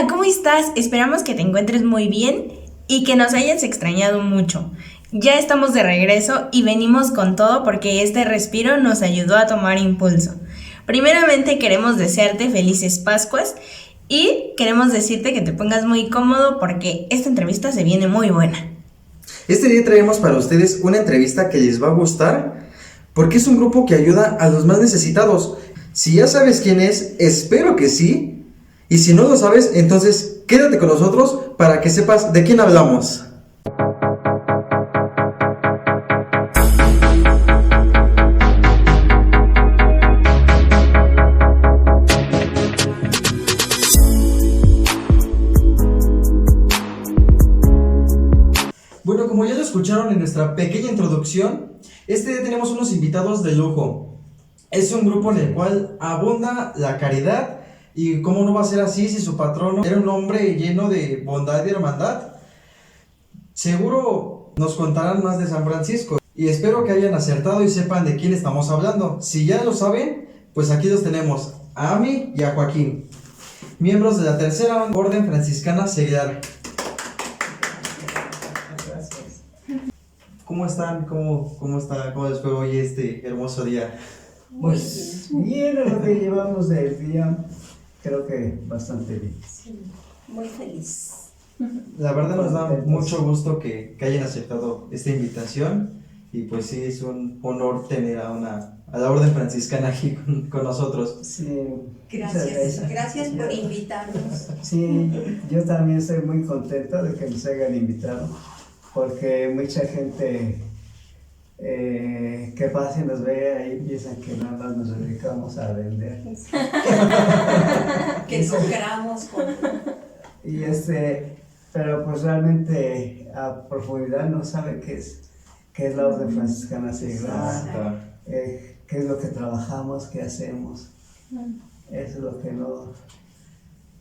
Hola, ¿cómo estás? Esperamos que te encuentres muy bien y que nos hayas extrañado mucho. Ya estamos de regreso y venimos con todo porque este respiro nos ayudó a tomar impulso. Primeramente queremos desearte felices Pascuas y queremos decirte que te pongas muy cómodo porque esta entrevista se viene muy buena. Este día traemos para ustedes una entrevista que les va a gustar porque es un grupo que ayuda a los más necesitados. Si ya sabes quién es, espero que sí. Y si no lo sabes, entonces quédate con nosotros para que sepas de quién hablamos. Bueno, como ya lo escucharon en nuestra pequeña introducción, este día tenemos unos invitados de lujo. Es un grupo en el cual abunda la caridad. Y cómo no va a ser así si su patrono era un hombre lleno de bondad y hermandad. Seguro nos contarán más de San Francisco. Y espero que hayan acertado y sepan de quién estamos hablando. Si ya lo saben, pues aquí los tenemos, a Ami y a Joaquín, miembros de la Tercera Orden Franciscana Seglar. Gracias. ¿Cómo están? ¿Cómo les fue hoy este hermoso día? Pues bien, lo que llevamos del día, creo que bastante bien. Sí, muy feliz. La verdad nos da mucho gusto que hayan aceptado esta invitación. Y pues sí, es un honor tener a la Orden Franciscana aquí con nosotros. Sí, Gracias por invitarnos. Sí, yo también estoy muy contento de que nos hayan invitado, porque mucha gente que pasa y nos ve ahí piensan que nada más nos dedicamos a vender. Que lucramos con... Y pero pues realmente a profundidad no saben qué es la Orden Franciscana Seglar, qué es lo que trabajamos, qué hacemos. Eso es lo que no,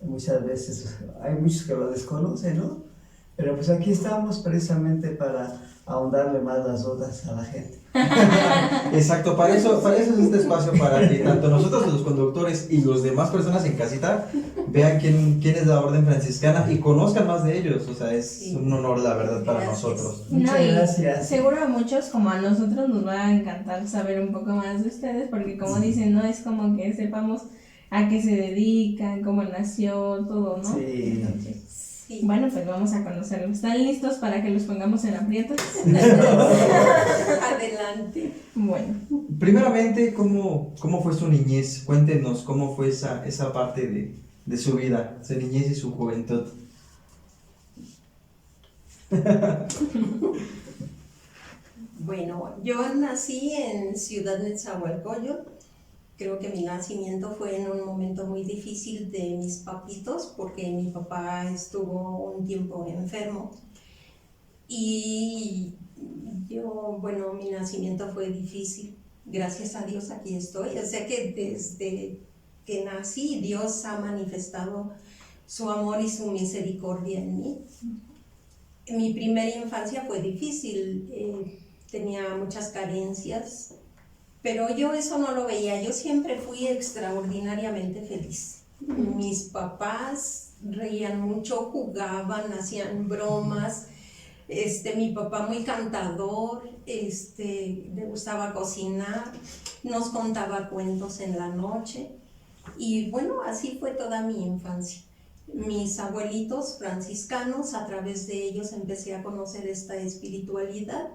muchas veces, hay muchos que lo desconocen, ¿no? Pero pues aquí estamos precisamente para ahondarle más las dudas a la gente. Exacto, para eso es este espacio, para que tanto nosotros los conductores y los demás personas en casita vean quién es la Orden Franciscana y conozcan más de ellos. O sea, es un honor, la verdad, para nosotros. Muchas gracias. Seguro a muchos como a nosotros nos va a encantar saber un poco más de ustedes porque como dicen, no es como que sepamos a qué se dedican, cómo nació, todo, ¿no? Sí. Entonces, Sí. bueno, pues vamos a conocerlos. ¿Están listos para que los pongamos en aprietos? Adelante. Bueno. Primeramente, ¿cómo fue su niñez? Cuéntenos cómo fue esa parte de su vida, su niñez y su juventud. Bueno, yo nací en Ciudad Nezahualcóyotl. Creo que mi nacimiento fue en un momento muy difícil de mis papitos porque mi papá estuvo un tiempo enfermo. Y yo, bueno, mi nacimiento fue difícil. Gracias a Dios aquí estoy. O sea que desde que nací Dios ha manifestado su amor y su misericordia en mí. Mi primera infancia fue difícil, tenía muchas carencias, pero yo eso no lo veía. Yo siempre fui extraordinariamente feliz. Mis papás reían mucho, jugaban, hacían bromas. Mi papá muy cantador, le gustaba cocinar, nos contaba cuentos en la noche y bueno, así fue toda mi infancia. Mis abuelitos franciscanos, a través de ellos empecé a conocer esta espiritualidad.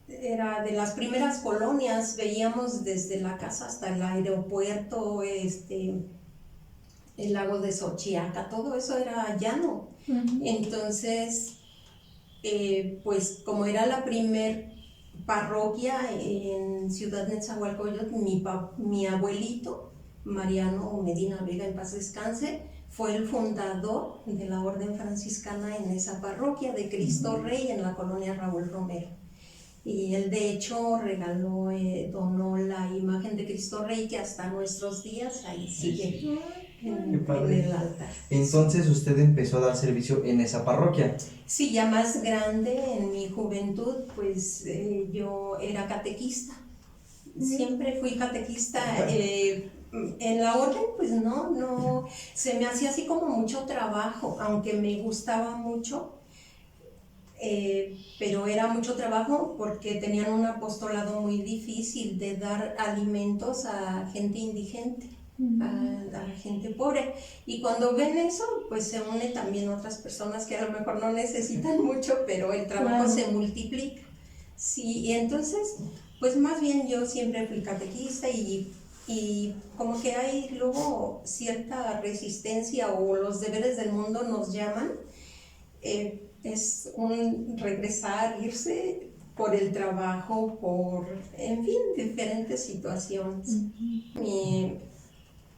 Era de las primeras colonias, veíamos desde la casa hasta el aeropuerto, el lago de Xochiaca, todo eso era llano. Entonces, pues como era la primer parroquia en Ciudad Nezahualcóyotl, mi abuelito, Mariano Medina Vega, en paz descanse, fue el fundador de la Orden Franciscana en esa parroquia de Cristo Rey en la colonia Raúl Romero. Y él de hecho regaló, donó la imagen de Cristo Rey que hasta nuestros días ahí sigue en el altar. Entonces usted empezó a dar servicio en esa parroquia. Sí, ya más grande, en mi juventud, pues yo era catequista. Siempre fui catequista. En la orden, pues no, se me hacía así como mucho trabajo, aunque me gustaba mucho, pero era mucho trabajo porque tenían un apostolado muy difícil de dar alimentos a gente indigente, a gente pobre. Y cuando ven eso, pues se une también otras personas que a lo mejor no necesitan mucho, pero el trabajo se multiplica. Sí, y entonces, pues más bien yo siempre fui catequista y como que hay luego cierta resistencia o los deberes del mundo nos llaman. Es un regresar, irse por el trabajo, por, en fin, diferentes situaciones.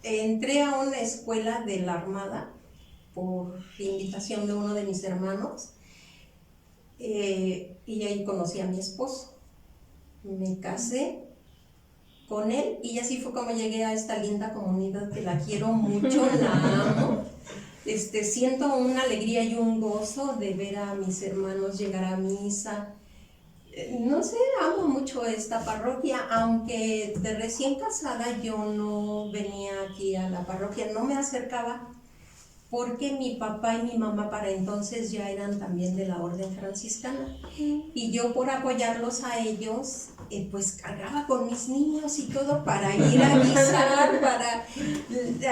Entré a una escuela de la Armada por invitación de uno de mis hermanos y ahí conocí a mi esposo. Me casé con él y así fue como llegué a esta linda comunidad que la quiero mucho, la amo. Siento una alegría y un gozo de ver a mis hermanos llegar a misa. No sé, amo mucho esta parroquia, aunque de recién casada yo no venía aquí a la parroquia, no me acercaba porque mi papá y mi mamá para entonces ya eran también de la orden franciscana y yo por apoyarlos a ellos pues cargaba con mis niños y todo para ir a misa, para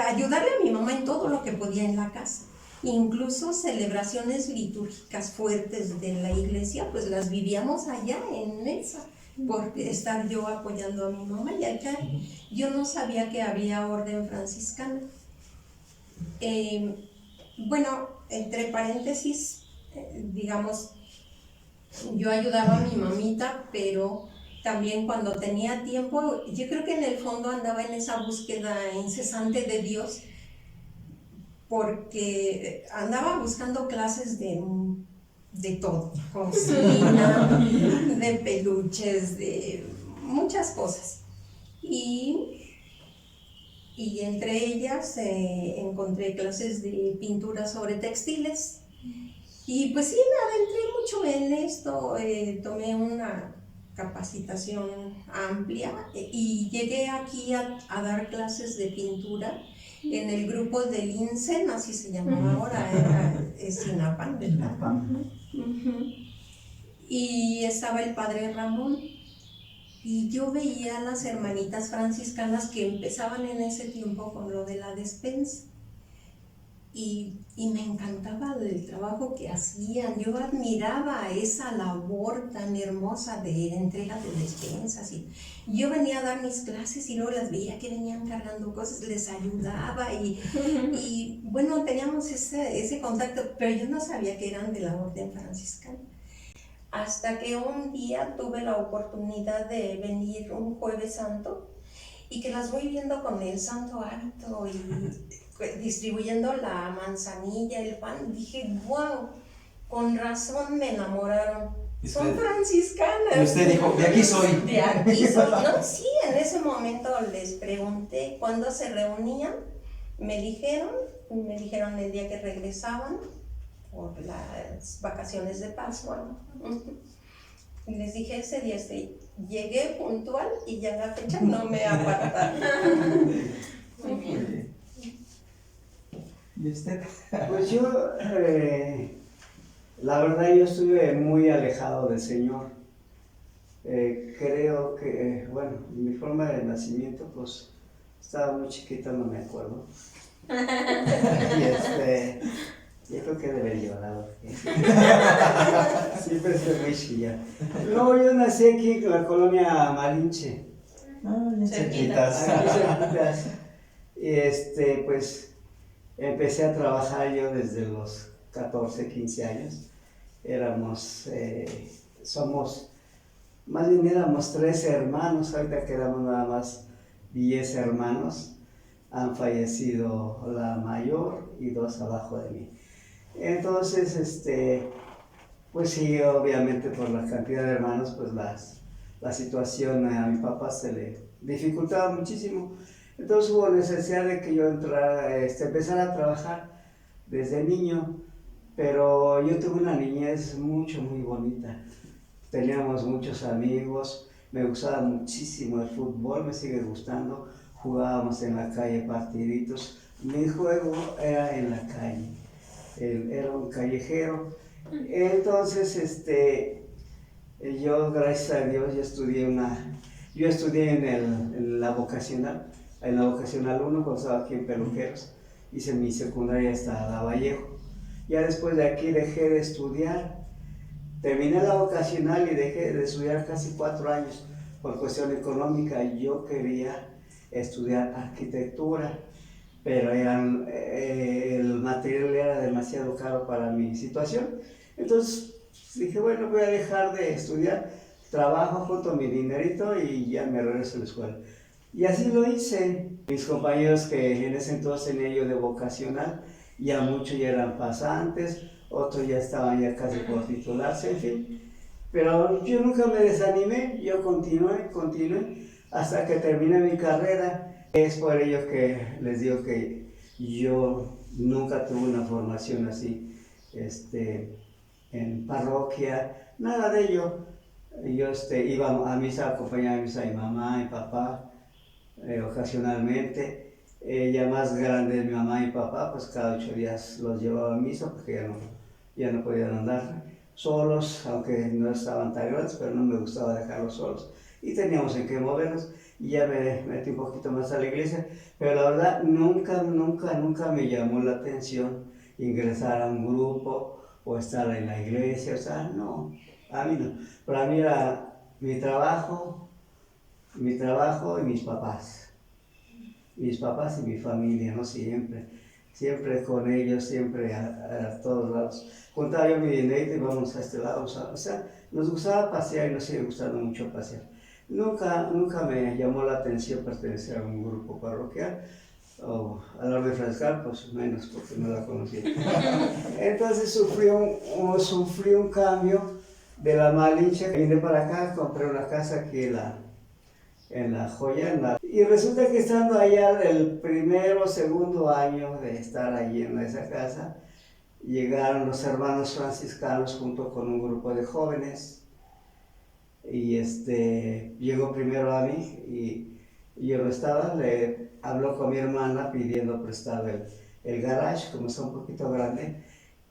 ayudarle a mi mamá en todo lo que podía en la casa. Incluso celebraciones litúrgicas fuertes de la iglesia, pues las vivíamos allá en Nesa, por estar yo apoyando a mi mamá. Y acá yo no sabía que había orden franciscana. Bueno, entre paréntesis, digamos, yo ayudaba a mi mamita, pero también cuando tenía tiempo, yo creo que en el fondo andaba en esa búsqueda incesante de Dios, porque andaba buscando clases de todo, cocina, de peluches, de muchas cosas. Y entre ellas encontré clases de pintura sobre textiles. Y pues sí, me adentré mucho en esto, tomé una capacitación amplia y llegué aquí a dar clases de pintura en el grupo del INSEN, así se llamaba ahora, es Sinapan, ¿verdad? Y estaba el padre Ramón, y yo veía a las hermanitas franciscanas que empezaban en ese tiempo con lo de la despensa. Y me encantaba el trabajo que hacían, yo admiraba esa labor tan hermosa de entrega de despensas. Y yo venía a dar mis clases y luego las veía que venían cargando cosas, les ayudaba y bueno, teníamos ese contacto, pero yo no sabía que eran de la orden franciscana. Hasta que un día tuve la oportunidad de venir un Jueves Santo y que las voy viendo con el santo hábito y distribuyendo la manzanilla, el pan, dije, wow, con razón me enamoraron. Son franciscanas. Y usted dijo, de aquí soy. De aquí soy. No, sí, en ese momento les pregunté cuándo se reunían, me dijeron el día que regresaban por las vacaciones de Pascua. Y les dije, ese día llegué puntual y ya la fecha no me apartaron. Muy bien. ¿Y usted? Pues yo, la verdad, yo estuve muy alejado del Señor. Creo que, bueno, mi forma de nacimiento, pues, estaba muy chiquita, no me acuerdo. Y yo creo que debería haber. Siempre estoy muy chilla. No, yo nací aquí en la colonia Malinche. Cerquitas. Aquí cerquitas. Y pues empecé a trabajar yo desde los 14, 15 años. Más bien éramos 13 hermanos, ahorita quedamos nada más 10 hermanos. Han fallecido la mayor y 2 abajo de mí. Entonces, pues sí, obviamente por la cantidad de hermanos, pues la situación a mi papá se le dificultaba muchísimo. Entonces hubo necesidad de que yo empezara a trabajar desde niño, pero yo tuve una niñez muy bonita. Teníamos muchos amigos, me gustaba muchísimo el fútbol, me sigue gustando. jugábamos en la calle partiditos. Mi juego era en la calle, era un callejero. Entonces, yo, gracias a Dios, yo estudié en la vocacional 1 cuando estaba aquí en Peluqueros, hice mi secundaria hasta Lavallejo. Ya después de aquí dejé de estudiar, terminé la vocacional y dejé de estudiar casi 4 años por cuestión económica. Yo quería estudiar arquitectura, pero el material era demasiado caro para mi situación. Entonces dije, bueno, voy a dejar de estudiar, trabajo, junto mi dinerito y ya me regreso a la escuela. Y así lo hice. Mis compañeros que en ese entonces tenía yo de vocacional, ya muchos ya eran pasantes, otros ya estaban ya casi por titularse, en fin. Pero yo nunca me desanimé, yo continué, hasta que terminé mi carrera. Es por ello que les digo que yo nunca tuve una formación así, en parroquia, nada de ello. Yo iba a misa, acompañaba a misa a mi mamá y papá, ocasionalmente. Ya más grandes mi mamá y papá, pues cada 8 días los llevaba a misa porque ya no podían andar solos, aunque no estaban tan grandes, pero no me gustaba dejarlos solos y teníamos en qué movernos. Y ya me metí un poquito más a la iglesia, pero la verdad nunca me llamó la atención ingresar a un grupo o estar en la iglesia, o sea, no, a mí no. Para mí era mi trabajo y mis papás y mi familia, ¿no? Siempre con ellos, siempre a todos lados. Juntaba yo mi dinero y vamos a este lado, o sea, nos gustaba pasear y nos sigue gustando mucho pasear. Nunca me llamó la atención pertenecer a un grupo parroquial, o a la orden franciscana, pues menos porque no la conocía. Entonces sufrí un cambio de la Malinche, vine para acá, compré una casa aquí en la Joya, y resulta que estando allá el 1º o 2º año de estar allí en esa casa, llegaron los hermanos franciscanos junto con un grupo de jóvenes, y llegó primero a mí, y yo no estaba, le habló con mi hermana pidiendo prestado el garage, como está un poquito grande,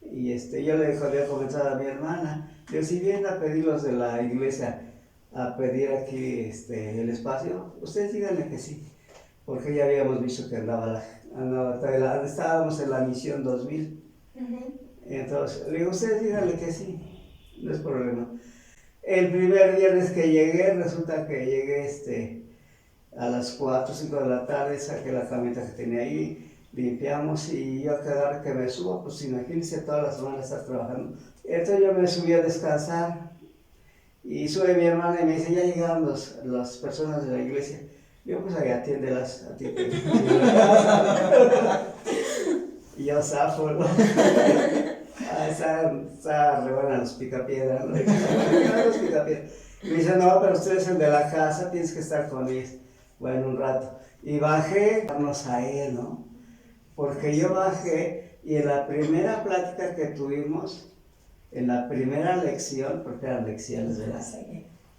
y yo le había comentado a mi hermana, yo si vienen a pedir los de la iglesia, a pedir aquí el espacio, ustedes díganle que sí, porque ya habíamos visto que estábamos en la misión 2000, entonces le digo, ustedes díganle que sí, no es problema. El primer viernes que llegué, resulta que llegué a las 4 o 5 de la tarde, saqué la camioneta que tenía ahí, limpiamos y yo a quedar que me subo, pues imagínense toda la semana estar trabajando. Entonces yo me subí a descansar y sube mi hermana y me dice, ya llegaron las personas de la iglesia. Yo pues ahí atiéndelas a ti. Y yo zafo, ¿no? Está re buena los picapiedras, ¿no? Los picapiedras. Y me dice, no, pero usted es el de la casa, tienes que estar con ellos. Bueno, un rato. Y bajé, vamos a él, ¿no? Porque yo bajé y en la primera plática que tuvimos, en la primera lección, porque eran lecciones, ¿verdad?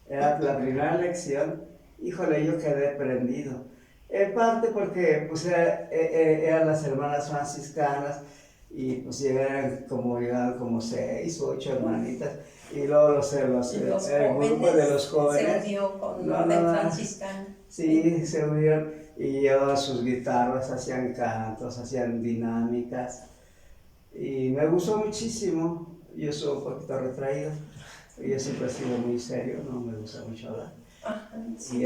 Era la primera lección, híjole, yo quedé prendido. En parte porque pues eran las hermanas franciscanas y pues llegaron como 6 o 8 hermanitas y luego el grupo de los jóvenes se unió con la orden franciscana. Sí, se unieron y llevaban sus guitarras, hacían cantos, hacían dinámicas y me gustó muchísimo. Yo soy un poquito retraído, yo siempre he sido muy serio, no me gusta mucho hablar. Sí. ¿Y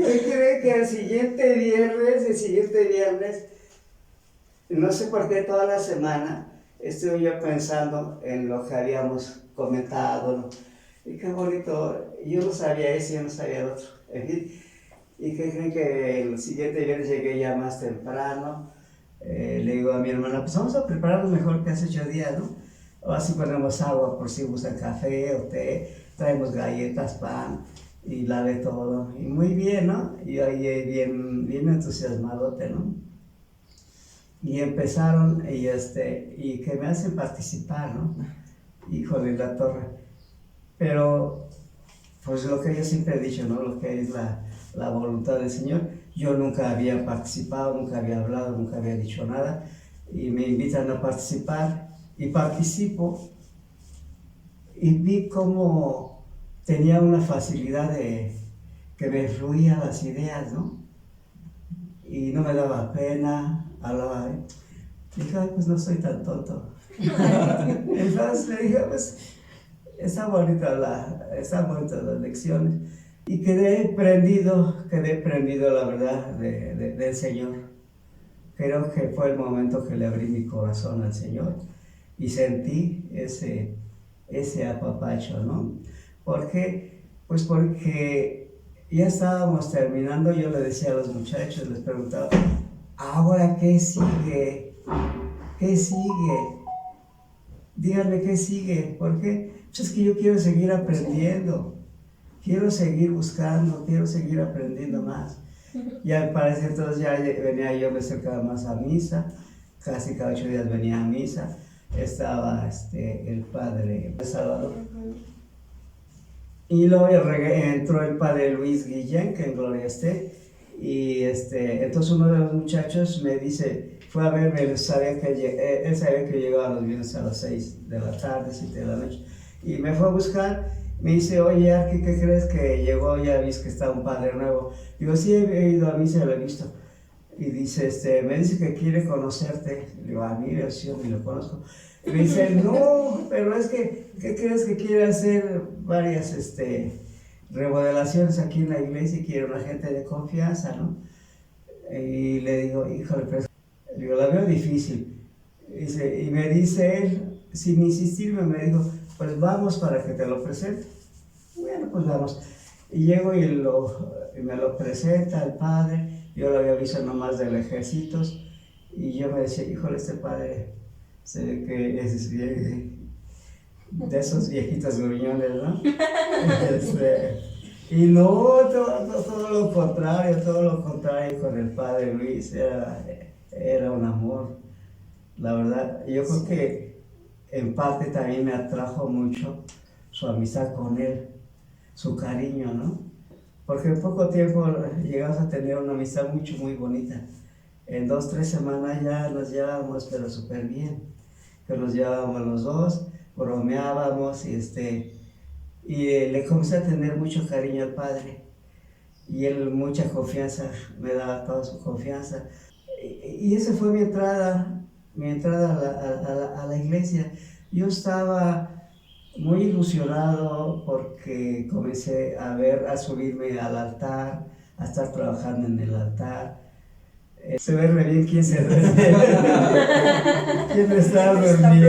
qué cree que el siguiente viernes, no sé por qué toda la semana estuve yo pensando en lo que habíamos comentado, ¿no? Y qué bonito, yo no sabía eso, yo no sabía lo otro, en fin. ¿Y qué creen que el siguiente viernes llegué ya más temprano? Le digo a mi hermana, pues vamos a prepararlo mejor que hace 8 días, ¿no? O así ponemos agua por si gustan café o té, traemos galletas, pan y la de todo. Y muy bien, ¿no? Y ahí bien entusiasmadote, ¿no? Y empezaron y que me hacen participar, ¿no? Híjole, la torre. Pero, pues lo que yo siempre he dicho, ¿no? Lo que es la voluntad del Señor. Yo nunca había participado, nunca había hablado, nunca había dicho nada, y me invitan a participar, y participo, y vi cómo tenía una facilidad de que me fluían las ideas, ¿no? Y no me daba pena, hablaba, dije, ay, pues no soy tan tonto. Entonces le dije, pues, están bonitas las lecciones. Y quedé prendido la verdad del Señor. Creo que fue el momento que le abrí mi corazón al Señor y sentí ese apapacho, ¿no? ¿Por qué? Pues porque ya estábamos terminando, yo le decía a los muchachos, les preguntaba, ¿ahora qué sigue? ¿Qué sigue? Díganme qué sigue. ¿Por qué? Pues es que yo quiero seguir aprendiendo, quiero seguir buscando, quiero seguir aprendiendo más. Y al parecer entonces ya venía, yo me acercaba más a misa, casi cada 8 días venía a misa, estaba el padre Salvador. Y luego entró el padre Luis Guillén, que en gloria esté, y entonces uno de los muchachos me dice, fue a verme, él sabía que llegaba los viernes a las 6 de la tarde, 7 de la noche, y me fue a buscar, me dice, oye, Arqui, ¿qué crees que llegó? Ya viste que está un padre nuevo. Digo, sí, he ido a misa, lo he visto. Y dice, me dice que quiere conocerte. Le digo, mire, yo ni lo conozco. Y me dice, no, pero es que, ¿qué crees que quiere hacer varias remodelaciones aquí en la iglesia y quiere una gente de confianza, ¿no? Y le digo, híjole, pues, le digo, la veo difícil. Y me dice él, sin insistirme, me dijo, pues vamos para que te lo presente. Bueno, pues vamos. Y llego y me lo presenta el padre. Yo lo había visto nomás del ejército. Y yo me decía, híjole, este padre se ve que es bien, de esos viejitos gruñones, ¿no? Y no, todo lo contrario con el padre Luis. Era un amor. La verdad, yo creo que en parte también me atrajo mucho su amistad con él, su cariño, ¿no? Porque en poco tiempo llegamos a tener una amistad muy bonita. En 2, 3 semanas ya nos llevábamos, pero súper bien. Que nos llevábamos los dos, bromeábamos y le comencé a tener mucho cariño al padre. Y él mucha confianza, me daba toda su confianza. Y esa fue mi entrada a la iglesia. Yo estaba muy ilusionado porque comencé a subirme al altar, a estar trabajando en el altar. Se ve re bien quién se duerme, quién está durmiendo,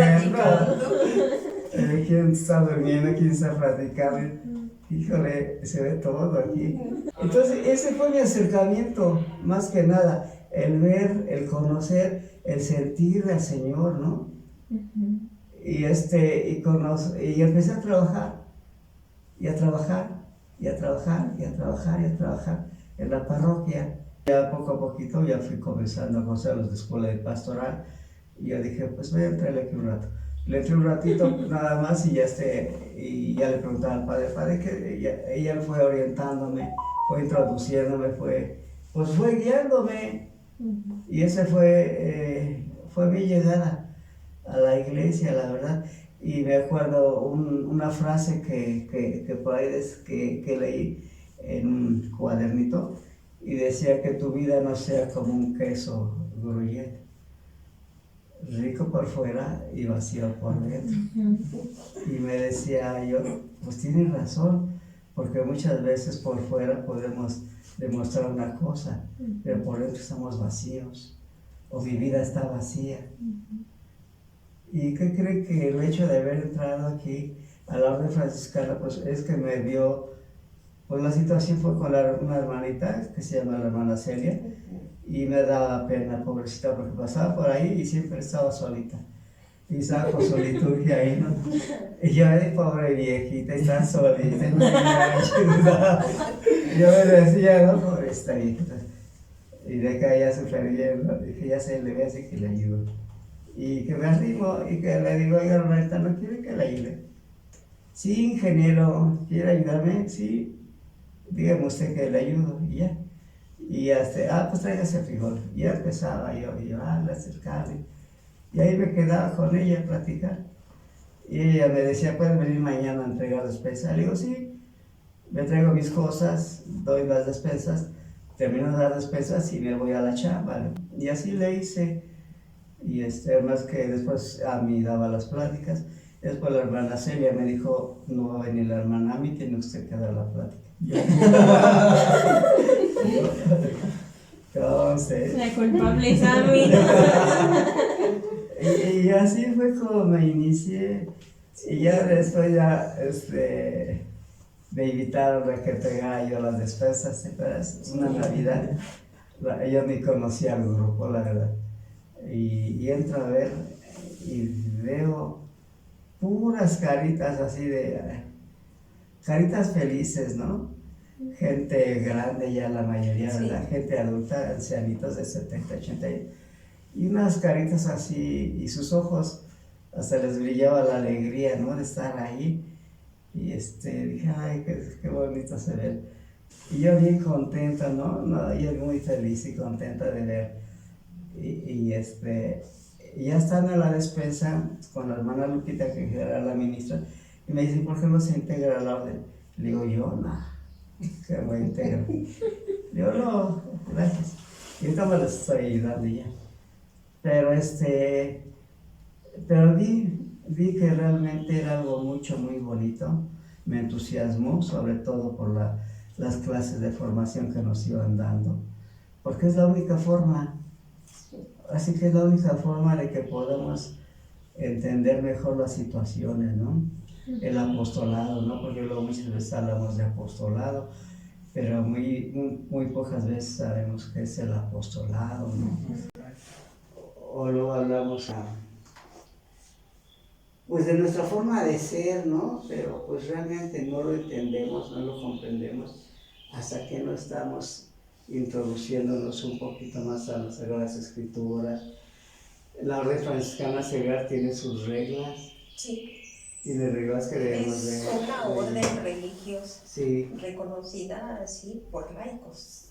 quién está durmiendo, quién está platicando. Híjole, se ve todo aquí. Entonces ese fue mi acercamiento, más que nada, el ver, el conocer, el sentir al Señor, ¿no? Y empecé a trabajar, y a trabajar, y a trabajar, y a trabajar, y a trabajar en la parroquia. Ya poco a poquito ya fui comenzando a conocer a los de escuela de pastoral, y yo dije, pues voy a entrarle aquí un rato. Le entré un ratito nada más y ya le preguntaba al padre que ella fue orientándome, fue introduciéndome, fue guiándome. Y esa fue mi llegada a la iglesia, la verdad. Y me acuerdo una frase que por ahí que leí en un cuadernito, y decía que tu vida no sea como un queso gruyere, rico por fuera y vacío por dentro. Y me decía yo, pues tienes razón, porque muchas veces por fuera podemos demostrar una cosa, pero por dentro estamos vacíos, o mi vida está vacía. ¿Y qué cree que el hecho de haber entrado aquí a la orden franciscana, pues es que me dio, pues la situación fue con una hermanita que se llama la hermana Celia, y me daba pena, pobrecita, porque pasaba por ahí y siempre estaba solita. Y estaba con su liturgia ahí, ¿no? Y yo, pobre viejita, está solita, no tiene ayuda. Yo me decía, no, pobre esta viejita. Y de acá ya súper bien, ¿no? Dije, ya se le ve así que le ayudo. Y que me arrimo y que le digo, oiga, hermanita, ¿no quiere que le ayude? Sí, ingeniero, ¿quiere ayudarme? Sí. dígame usted que le ayudo, y ya. Y pues tráigase frijol. Y ya empezaba yo le acercarle. Y ahí me quedaba con ella a platicar. Y ella me decía, ¿puedes venir mañana a entregar despensas? Le digo, sí, me traigo mis cosas, doy las despensas, termino de dar despensas y me voy a la chamba, ¿no? Y así le hice. Y más que después a mí daba las pláticas. Después la hermana Celia me dijo, no va a venir la hermana Ami, tiene usted que dar la plática. Entonces, La culpable es a mí. y así fue como me inicié. Y ya después me invitaron a que pegara yo las despensas. Una Navidad, yo ni conocía al grupo, la verdad. Y entro a ver y veo puras caritas así caritas felices, ¿no? Gente grande ya la mayoría, ¿verdad? Gente adulta, ancianitos de 70, 80 y unas caritas así, y sus ojos hasta les brillaba la alegría, ¿no? De estar ahí. Y dije, ay, qué bonito se ve. Y yo bien contenta, ¿no? Yo muy feliz y contenta de ver. Y ya estando en la despensa con la hermana Lupita, que era la ministra, y me dice, ¿por qué no se integra la orden? Le digo, yo, no, que voy a integrar. Le digo, no, gracias. Y ahorita me las estoy ayudando ya. Pero vi que realmente era algo muy bonito. Me entusiasmó, sobre todo por las clases de formación que nos iban dando, porque es la única forma. Así que es la única forma de que podamos entender mejor las situaciones, ¿no? El apostolado, ¿no? Porque luego muchas veces hablamos de apostolado, pero muy pocas veces sabemos qué es el apostolado, ¿no? O luego hablamos pues de nuestra forma de ser, ¿no? Pero pues realmente no lo entendemos, no lo comprendemos hasta que no estamos introduciéndonos un poquito más a las Sagradas Escrituras. La Orden Franciscana Seglar tiene sus reglas. Sí. Tiene reglas que debemos de... Es una orden religiosa, sí, reconocida así por laicos.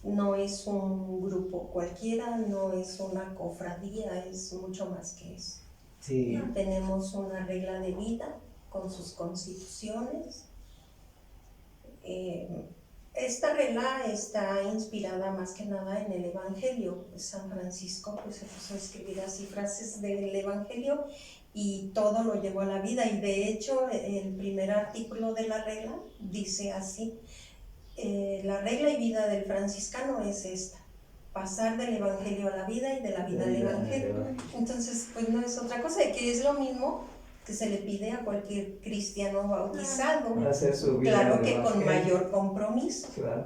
No es un grupo cualquiera, no es una cofradía, es mucho más que eso. sí. Tenemos una regla de vida con sus constituciones. Esta regla está inspirada más que nada en el Evangelio. San Francisco pues se puso a escribir así frases del Evangelio y todo lo llevó a la vida. Y de hecho el primer artículo de la regla dice así: la regla y vida del franciscano es esta: pasar del Evangelio a la vida y de la vida al Evangelio. Entonces pues no es otra cosa, que es lo mismo que se le pide a cualquier cristiano bautizado, Hacer su vida, claro que ¿verdad? con mayor compromiso, Claro.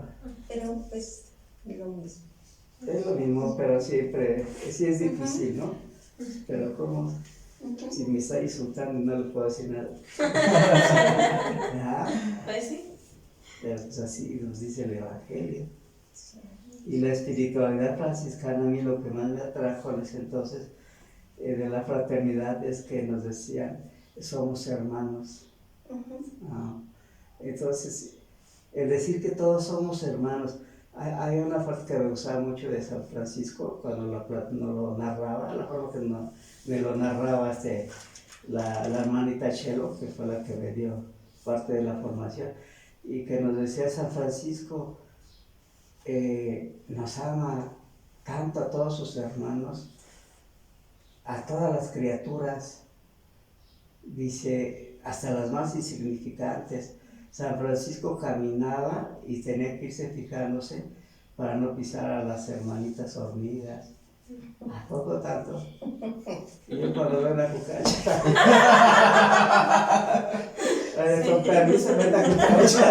pero pues lo mismo. Es lo mismo, pero siempre, sí es difícil, ¿no? Pero como si me está insultando no le puedo decir nada. Pues sí. Pero pues así nos dice el Evangelio. Y la espiritualidad franciscana, a mí lo que más me atrajo en ese entonces de la fraternidad es que nos decían, somos hermanos. Entonces, el decir que todos somos hermanos, hay una frase que me gustaba mucho de San Francisco cuando no lo narraba, la forma que me lo narraba la hermanita Chelo, que fue la que me dio parte de la formación, y que nos decía San Francisco, nos ama tanto a todos sus hermanos, a todas las criaturas, dice, hasta las más insignificantes. San Francisco caminaba y tenía que irse fijándose para no pisar a las hermanitas hormigas. ¿A poco tanto? Y yo cuando veo una cucaracha, con permiso, ven la cucaracha.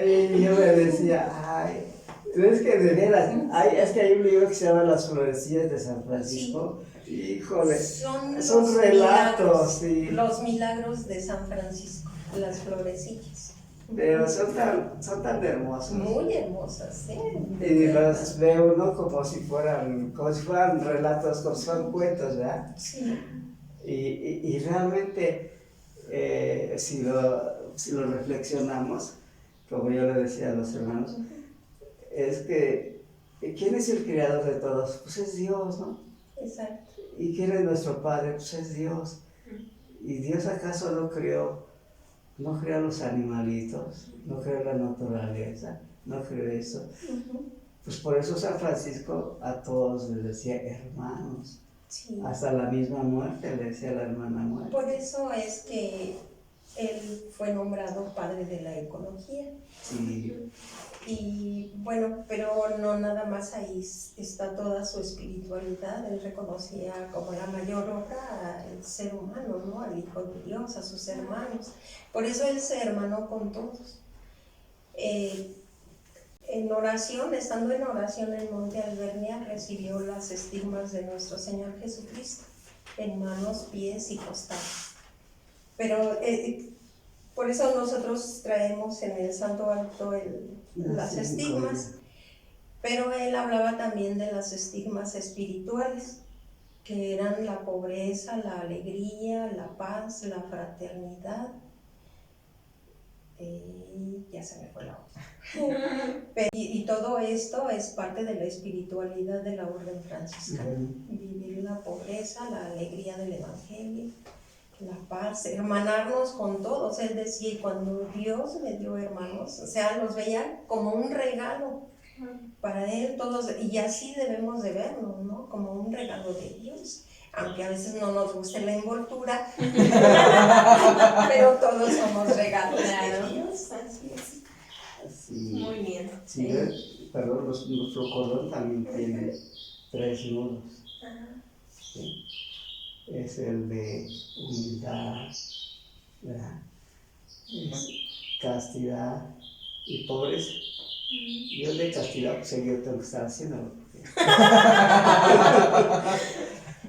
Y yo me decía, ay, ¿tú ves que de veras? Es que hay un libro que se llama Las Florecillas de San Francisco. Sí. Híjole, son relatos. Sí. Los milagros de San Francisco, las florecillas. Pero son tan hermosos. Muy hermosas, Y los veo uno como si fueran relatos, como si fueran cuentos, ¿verdad? Sí. Y realmente si lo reflexionamos, como yo le decía a los hermanos, es que ¿quién es el creador de todos? Pues es Dios, ¿no? Exacto. ¿Y quién es nuestro Padre? Pues es Dios. ¿Y Dios acaso no creó a los animalitos? ¿No creó la naturaleza? ¿No creó eso? Pues por eso San Francisco a todos les decía hermanos. Sí. Hasta la misma muerte le decía a la hermana muerte. Por eso es que él fue nombrado padre de la ecología. Sí. Y bueno, pero no nada más ahí está toda su espiritualidad. Él reconocía como la mayor obra al ser humano, ¿no? Al Hijo de Dios, a sus hermanos. Por eso él se hermanó con todos. En oración, estando en oración en Monte Alvernia, recibió las estigmas de nuestro Señor Jesucristo en manos, pies y costados. Pero por eso nosotros traemos en el Santo Acto las estigmas, pero él hablaba también de las estigmas espirituales, que eran la pobreza, la alegría, la paz, la fraternidad. Ya se me fue la otra. Y todo esto es parte de la espiritualidad de la orden franciscana. Vivir la pobreza, la alegría del Evangelio, la paz, hermanarnos con todos. Él decía, y cuando Dios me dio hermanos, o sea, los veía como un regalo para él, todos, y así debemos de vernos, ¿no? Como un regalo de Dios. Aunque a veces no nos guste la envoltura, pero todos somos regalos de Dios. Así es. Sí. Muy bien. Sí, perdón, nuestro cordón también tiene 3 nudos. Sí. Es el de humildad, ¿verdad? Es castidad y pobreza. Yo el de castidad, pues yo tengo que estar haciéndolo.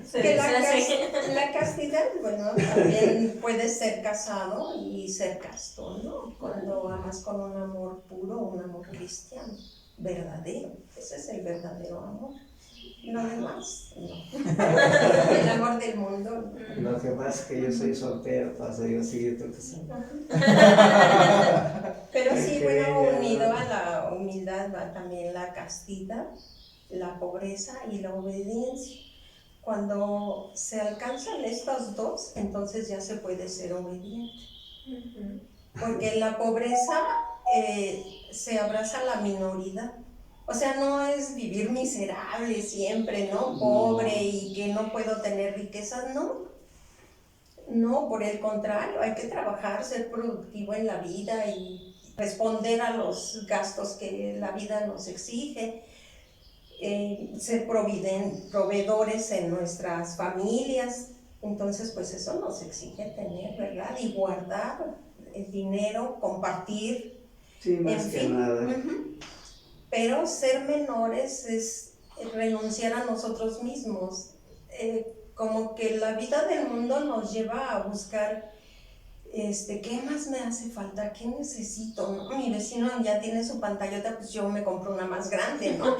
Que la castidad, bueno, también puedes ser casado y ser casto, ¿no? Cuando amas con un amor puro, un amor cristiano, verdadero. Ese es el verdadero amor. Lo demás, no. El amor del mundo, no. Lo que pasa es que yo soy soltero, pasa yo sigo casado. Pero sí, bueno, unido a la humildad va también la castidad, la pobreza y la obediencia. Cuando se alcanzan estos dos, entonces ya se puede ser obediente. Porque en la pobreza se abraza la minoridad. O sea, no es vivir miserable siempre, ¿no? Pobre y que no puedo tener riquezas, no. No, por el contrario, hay que trabajar, ser productivo en la vida y responder a los gastos que la vida nos exige. Ser proveedores en nuestras familias, entonces pues eso nos exige tener, ¿verdad? Y guardar el dinero, compartir, Sí, más en que fin. nada. Pero ser menores es renunciar a nosotros mismos, como que la vida del mundo nos lleva a buscar ¿qué más me hace falta? ¿Qué necesito? ¿No? Mi vecino ya tiene su pantallota, pues yo me compro una más grande, ¿no?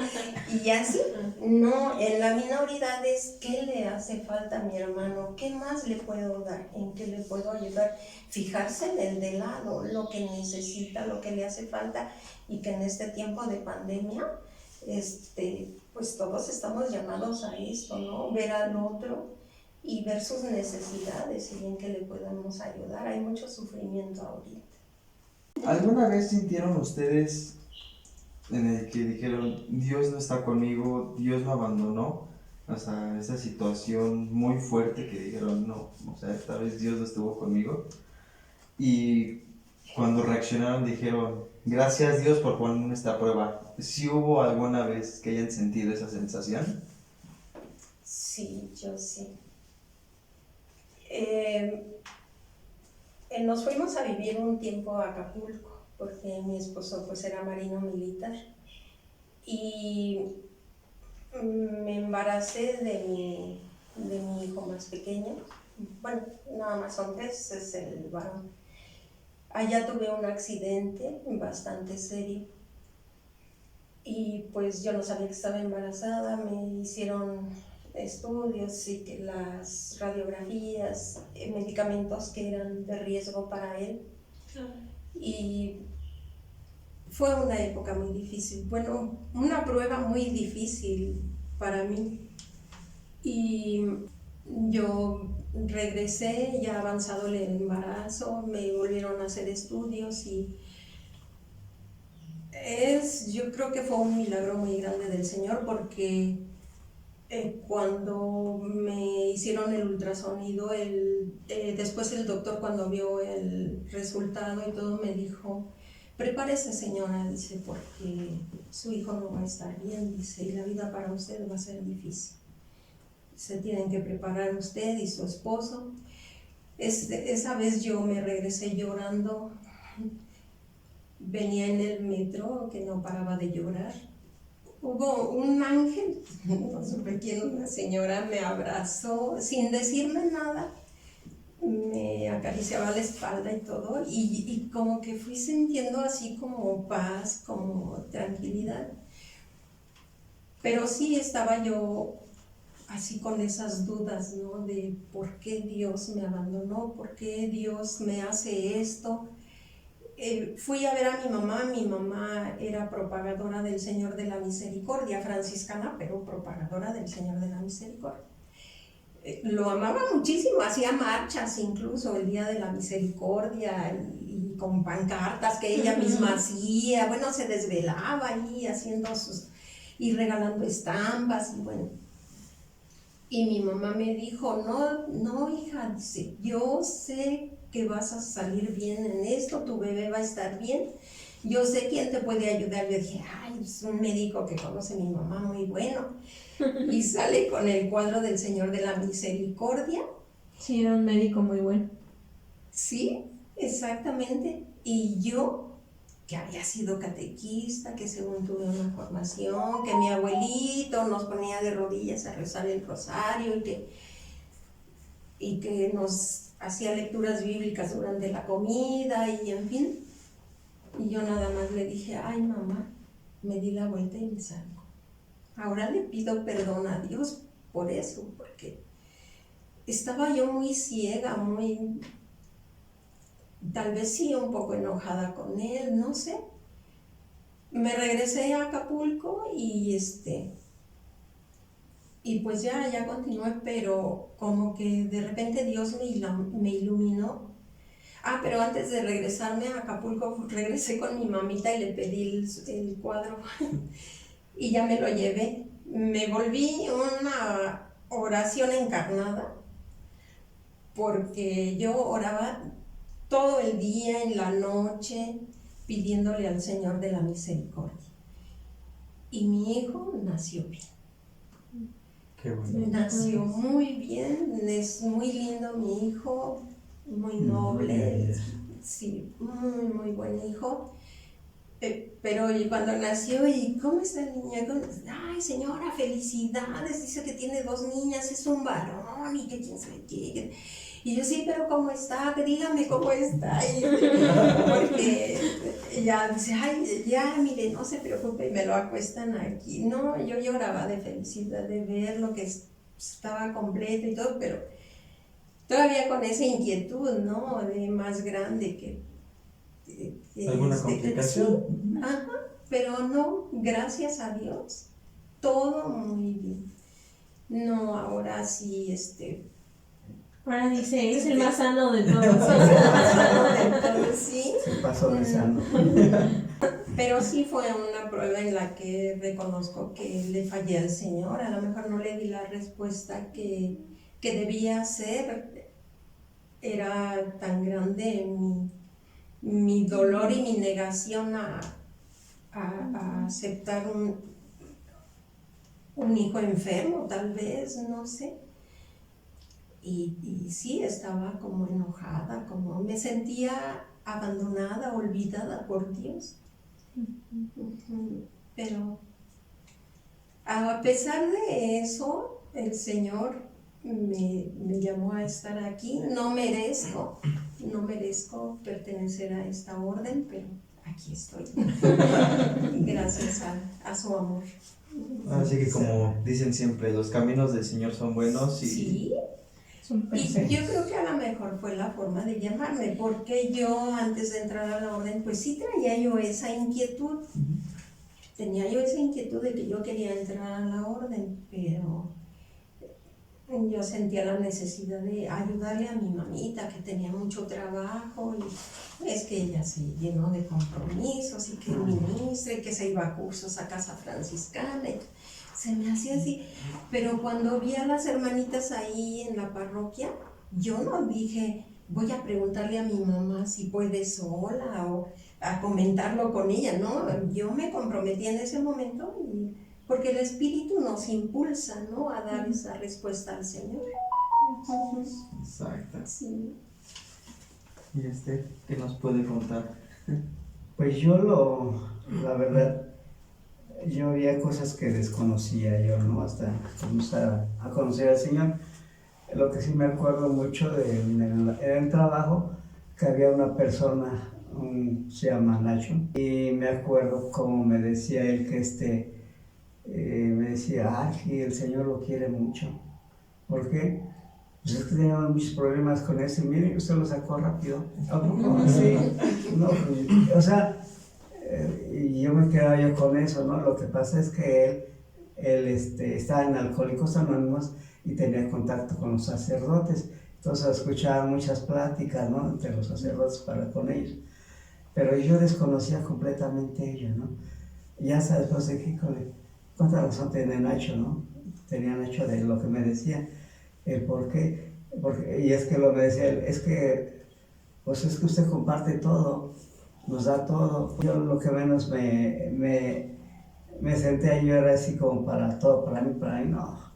Y así, no, en la minoridad es ¿qué le hace falta a mi hermano? ¿Qué más le puedo dar? ¿En qué le puedo ayudar? Fijarse en el de lado, lo que necesita, lo que le hace falta, y que en este tiempo de pandemia, pues todos estamos llamados a esto, ¿no? Ver al otro y ver sus necesidades y en qué le podemos ayudar. Hay mucho sufrimiento ahorita. ¿Alguna vez sintieron ustedes en el que dijeron, Dios no está conmigo, Dios me abandonó? O sea, esa situación muy fuerte que dijeron, no, o sea, esta vez Dios no estuvo conmigo. Y cuando reaccionaron dijeron, gracias Dios por ponerme esta prueba. ¿Sí hubo alguna vez que hayan sentido esa sensación? Sí, yo sí. Nos fuimos a vivir un tiempo a Acapulco, porque mi esposo pues era marino militar. Y me embaracé de mi hijo más pequeño. Bueno, nada más son 3, es el varón. Allá tuve un accidente bastante serio. Y pues yo no sabía que estaba embarazada, me hicieron estudios y que las radiografías, medicamentos que eran de riesgo para él. Y fue una época muy difícil, bueno, una prueba muy difícil para mí. Y yo regresé, ya avanzado el embarazo, me volvieron a hacer estudios y yo creo que fue un milagro muy grande del Señor, porque cuando me hicieron el ultrasonido, después el doctor, cuando vio el resultado y todo, me dijo: prepárese, señora, dice, porque su hijo no va a estar bien, dice, y la vida para usted va a ser difícil. Se tienen que preparar usted y su esposo. Esa vez yo me regresé llorando. Venía en el metro que no paraba de llorar. Hubo un ángel, no supe quién, una señora me abrazó sin decirme nada, me acariciaba la espalda y todo, y como que fui sintiendo así como paz, como tranquilidad. Pero sí estaba yo así con esas dudas, ¿no? De por qué Dios me abandonó, por qué Dios me hace esto. Fui a ver a mi mamá era propagadora del Señor de la Misericordia, franciscana, pero propagadora del Señor de la Misericordia. Lo amaba muchísimo, hacía marchas incluso el Día de la Misericordia y con pancartas que ella misma hacía, bueno, se desvelaba ahí haciendo y regalando estampas y bueno. Y mi mamá me dijo: no hija, dice, yo sé que vas a salir bien en esto, tu bebé va a estar bien, yo sé quién te puede ayudar. Yo dije: ay, es un médico que conoce a mi mamá, muy bueno. Y sale con el cuadro del Señor de la Misericordia. Sí, era un médico muy bueno. Sí, exactamente. Y yo, que había sido catequista, que según tuve una formación, que mi abuelito nos ponía de rodillas a rezar el rosario y que nos hacía lecturas bíblicas durante la comida y en fin. Y yo nada más le dije: ay, mamá, me di la vuelta y me salgo. Ahora le pido perdón a Dios por eso, porque estaba yo muy ciega, tal vez sí un poco enojada con él, no sé. Me regresé a Acapulco y pues ya continué, pero como que de repente Dios me iluminó. Pero antes de regresarme a Acapulco, regresé con mi mamita y le pedí el cuadro y ya me lo llevé. Me volví una oración encarnada, porque yo oraba todo el día, en la noche, pidiéndole al Señor de la Misericordia. Y mi hijo nació bien. Qué bueno. Nació muy bien, es muy lindo mi hijo, muy noble, sí, muy buen hijo. Pero cuando nació, ¿y cómo está el niño? Ay, señora, felicidades, dice que tiene 2 niñas, es un varón y que quién sabe qué. Y yo: sí, pero ¿cómo está? Dígame cómo está. Porque ella dice: ay, ya, mire, no se preocupe, y me lo acuestan aquí. No, yo lloraba de felicidad de ver lo que estaba completo y todo, pero todavía con esa inquietud, ¿no? De más grande que ¿Alguna complicación? Sí, pero no, gracias a Dios, todo muy bien. No, ahora sí, Ahora dice, es el más sano de todos. Sí. Se pasó de sano. Pero sí fue una prueba en la que reconozco que le fallé al Señor. A lo mejor no le di la respuesta que debía hacer. Era tan grande mi dolor y mi negación a aceptar un hijo enfermo, tal vez, no sé. Y sí, estaba como enojada, como me sentía abandonada, olvidada por Dios. Pero a pesar de eso, el Señor me llamó a estar aquí. No merezco pertenecer a esta orden, pero aquí estoy. Gracias a su amor. Así que como dicen siempre, los caminos del Señor son buenos y... Sí, Son y perfectos. yo creo que a lo mejor fue la forma de llamarme, porque yo antes de entrar a la orden, pues sí traía yo esa inquietud. Tenía yo esa inquietud de que yo quería entrar a la orden, pero yo sentía la necesidad de ayudarle a mi mamita, que tenía mucho trabajo, y es que ella se llenó de compromisos, y que ministra, y que se iba a cursos a casa franciscana, y se me hacía así. Pero cuando vi a las hermanitas ahí en la parroquia, yo no dije, voy a preguntarle a mi mamá si puede sola, o a comentarlo con ella, ¿no? Yo me comprometí en ese momento, porque el Espíritu nos impulsa, ¿no?, a dar esa respuesta al Señor. Exacto. Sí. ¿Y qué nos puede contar? Pues la verdad, yo había cosas que desconocía yo, ¿no? Hasta comenzar a conocer al Señor. Lo que sí me acuerdo mucho en el trabajo, que había una persona, se llama Nacho, y me acuerdo como me decía él que me decía, sí, el Señor lo quiere mucho. ¿Por qué? Pues es que teníamos muchos problemas con eso, y mire, usted lo sacó rápido. ¿A poco? Sí. No, pues, o sea, y yo me quedaba yo con eso, ¿no? Lo que pasa es que él estaba en Alcohólicos Anónimos y tenía contacto con los sacerdotes, entonces escuchaba muchas pláticas, ¿no?, entre los sacerdotes para con ellos, pero yo desconocía completamente ello, ¿no? Y hasta después dije, híjole, cuánta razón tiene Nacho, ¿no? Tenía Nacho de lo que me decía, ¿por qué? Y es que lo me decía él, pues es que usted comparte todo, nos da todo. Yo lo que menos me senté yo era así como para todo, para mí no.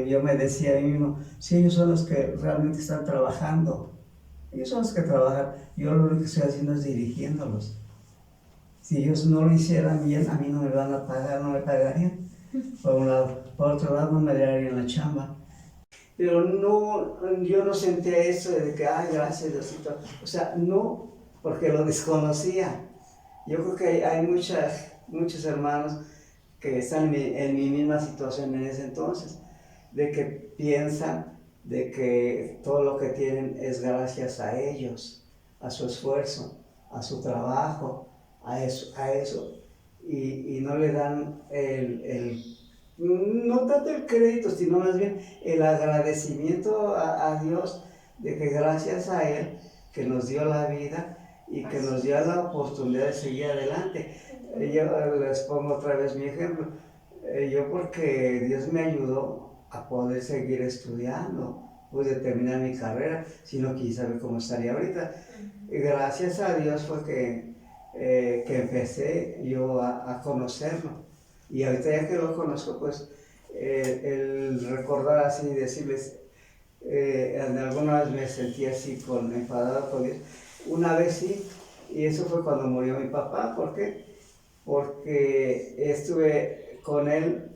Yo me decía a mí mismo, sí, ellos son los que realmente están trabajando, ellos son los que trabajan, yo lo único que estoy haciendo es dirigiéndolos. Si ellos no lo hicieran bien, a mí no me van a pagar, no me pagarían. Por un lado. Por otro lado, no me darían la chamba. Pero no, yo no sentía eso de que, ay, gracias Diosito. O sea, no, porque lo desconocía. Yo creo que hay muchos hermanos que están en mi misma situación en ese entonces, de que piensan de que todo lo que tienen es gracias a ellos, a su esfuerzo, a su trabajo, a eso, y no le dan no tanto el crédito, sino más bien el agradecimiento a Dios de que gracias a Él que nos dio la vida y que nos dio la oportunidad de seguir adelante. Yo les pongo otra vez mi ejemplo. Yo porque Dios me ayudó a poder seguir estudiando, pude terminar mi carrera, si no quién sabe cómo estaría ahorita. Y gracias a Dios fue que empecé yo a conocerlo. Y ahorita ya que lo conozco, pues el recordar así y decirles, alguna vez me sentí así enfadado con Dios. Una vez sí, y eso fue cuando murió mi papá. ¿Por qué? Porque estuve con él,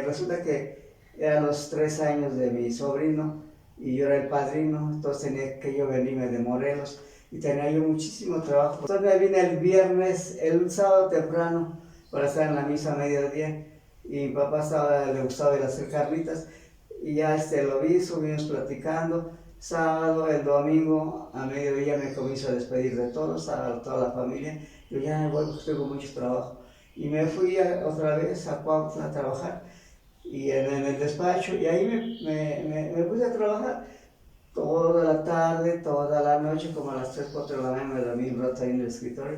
resulta que eran los 3 años de mi sobrino y yo era el padrino, entonces tenía que yo venirme de Morelos y tenía yo muchísimo trabajo. Entonces me vine el sábado temprano para estar en la misa a mediodía, y mi papá le gustaba ir a hacer carnitas, y ya lo vi, subimos platicando. Sábado, el domingo a mediodía me comienzo a despedir de todos, a toda la familia. Yo ya me voy porque tengo mucho trabajo. Y me fui otra vez a Cuautla a trabajar, y en el despacho, y ahí me puse a trabajar toda la tarde, toda la noche, como a las 3, 4 de la mañana me dormí un rato ahí en el escritorio.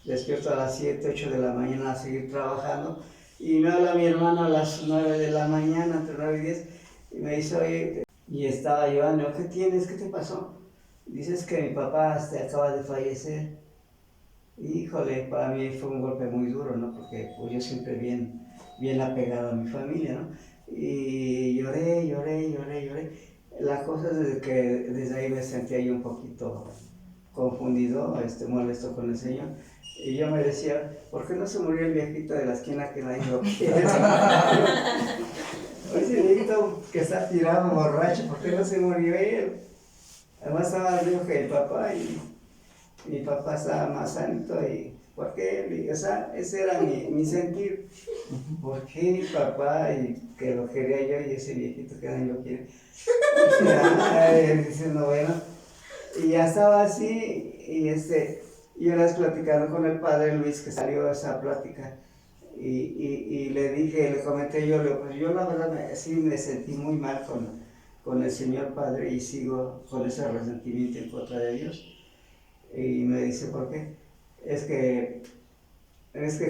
Despierto a las 7, 8 de la mañana a seguir trabajando, y me habla mi hermano a las 9 de la mañana, entre 9 y 10, y me dice, oye, y estaba llorando, ¿qué tienes? ¿Qué te pasó? Dices que mi papá acaba de fallecer. Híjole, para mí fue un golpe muy duro, ¿no? Porque pues, yo siempre bien apegado a mi familia, ¿no? Y lloré. La cosa es que desde ahí me sentía yo un poquito confundido, molesto con el Señor. Y yo me decía, ¿por qué no se murió el viejito de la esquina que nadie lo quiere? Ese viejito que está tirado, borracho, ¿por qué no se murió él? Además estaba el viejo que el papá, y mi papá estaba más sanito, y ¿Por qué? O sea, ese era mi sentir. ¿Por qué mi papá, y que lo quería yo, y ese viejito que nadie lo quiere? Diciendo, bueno, y ya estaba así, y una vez platicando con el padre Luis, que salió a esa plática, y le dije, le comenté yo, pues yo la verdad sí me sentí muy mal con el Señor Padre y sigo con ese resentimiento en contra de Dios. Y me dice, ¿por qué? Es que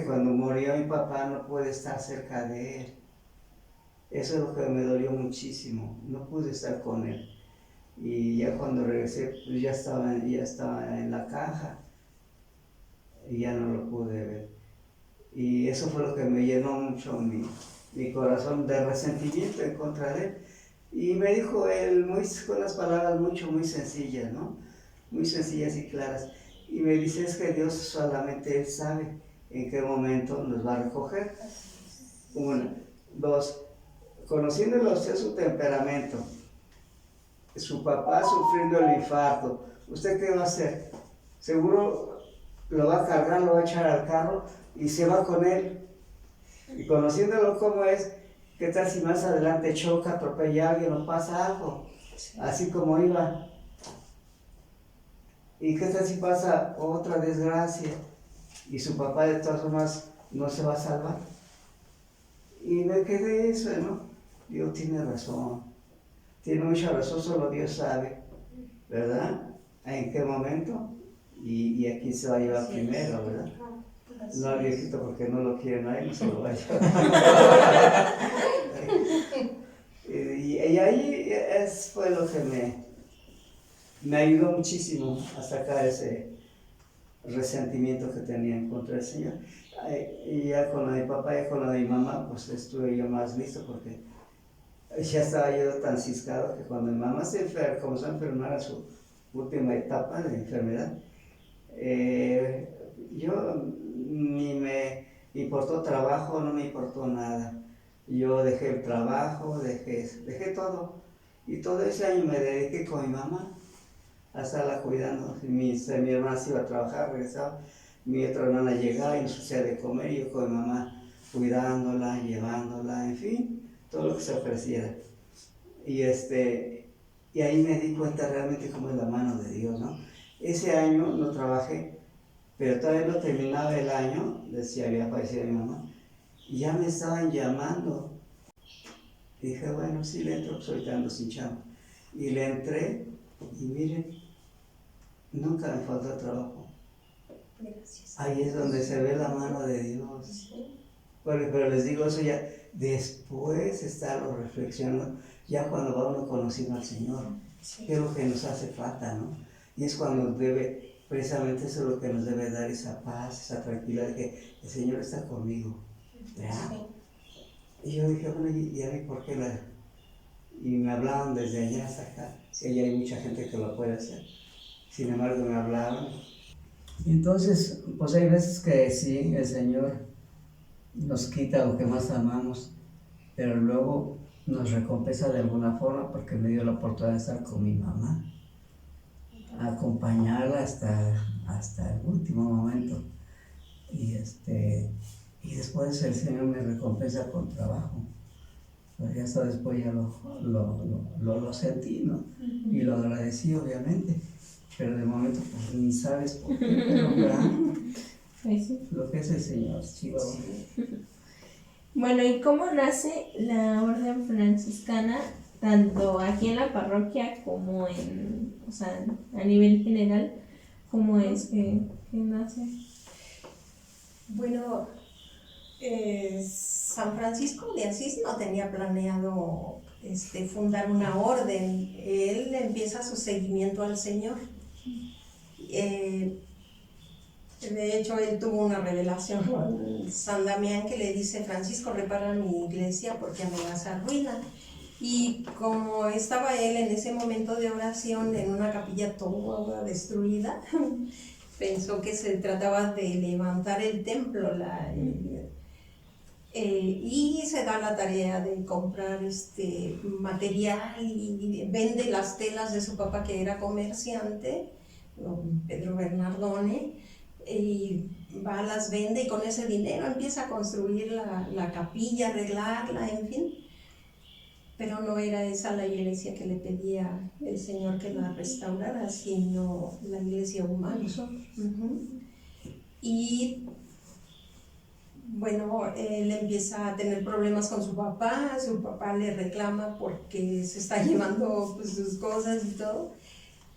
cuando murió mi papá no pude estar cerca de él. Eso es lo que me dolió muchísimo, no pude estar con él. Y ya cuando regresé, pues ya estaba en la caja y ya no lo pude ver. Y eso fue lo que me llenó mucho mi corazón de resentimiento en contra de él. Y me dijo él con unas palabras muy sencillas, ¿no? Muy sencillas y claras. Y me dice, es que Dios solamente Él sabe en qué momento nos va a recoger. Una. Dos, conociéndolo a usted su temperamento, su papá sufriendo el infarto, ¿usted qué va a hacer? Seguro lo va a cargar, lo va a echar al carro y se va con él. Y conociéndolo como es, ¿qué tal si más adelante choca, atropella a alguien o pasa algo? Así como iba. ¿Y qué tal si pasa otra desgracia y su papá de todas formas no se va a salvar? Y me quedé eso, ¿no? Dios tiene razón, tiene mucha razón, solo Dios sabe, ¿verdad? ¿En qué momento? Y a quién se va a llevar primero, ¿verdad? No al viejito porque no lo quiere nadie, no se lo va a llevar. y ahí fue lo que me ayudó muchísimo a sacar ese resentimiento que tenía en contra del Señor. Y ya con lo de mi papá y con lo de mi mamá, pues estuve yo más listo porque ya estaba yo tan ciscado que cuando mi mamá comenzó a enfermar a su última etapa de enfermedad, yo ni me importó trabajo, no me importó nada. Yo dejé el trabajo, dejé todo. Y todo ese año me dediqué con mi mamá a estarla cuidando. Mi hermana se iba a trabajar, regresaba, mi otra hermana llegaba y nos hacía de comer, y yo con mi mamá cuidándola, llevándola, en fin, todo lo que se ofreciera. Y ahí me di cuenta realmente cómo es la mano de Dios, ¿no? Ese año no trabajé, pero todavía no terminaba el año, decía, había fallecido mi mamá, y ya me estaban llamando. Y dije, bueno, sí le entro, pues ahorita ando sin chamba. Y le entré, y miren, nunca me faltó trabajo. Gracias. Ahí es donde se ve la mano de Dios. Pero les digo eso ya, después estarlo reflexionando, ya cuando va uno conociendo al Señor, que es lo que nos hace falta, ¿no? Y es cuando precisamente eso es lo que nos debe dar esa paz, esa tranquilidad de que el Señor está conmigo, ¿verdad? Y yo dije, bueno, ¿y a mí por qué Y me hablaban desde allá hasta acá, si allá hay mucha gente que lo puede hacer. Sin embargo, me hablaban. Entonces, pues hay veces que sí, el Señor nos quita lo que más amamos, pero luego nos recompensa de alguna forma porque me dio la oportunidad de estar con mi mamá, acompañarla hasta el último momento. Y después el Señor me recompensa con trabajo. Pues ya hasta después ya lo sentí, ¿no? Y lo agradecí, obviamente. Pero de momento, pues ni sabes por qué, pero ¿verdad? Lo que es el Señor, Chihuahua. Bueno, ¿y cómo nace la orden franciscana, tanto aquí en la parroquia como a nivel general? ¿Cómo es que nace? Bueno, San Francisco de Asís no tenía planeado fundar una orden. Él empieza su seguimiento al Señor. De hecho, él tuvo una revelación con San Damián que le dice: Francisco, repara mi iglesia porque amenaza ruina. Y como estaba él en ese momento de oración en una capilla toda destruida, pensó que se trataba de levantar el templo, y se da la tarea de comprar material y vende las telas de su papá, que era comerciante, don Pedro Bernardone, y va, las vende y con ese dinero empieza a construir la capilla, arreglarla, en fin. Pero no era esa la iglesia que le pedía el Señor que la restaurara, sino la iglesia humana. Uh-huh. Y bueno, él empieza a tener problemas con su papá le reclama porque se está llevando pues, sus cosas y todo.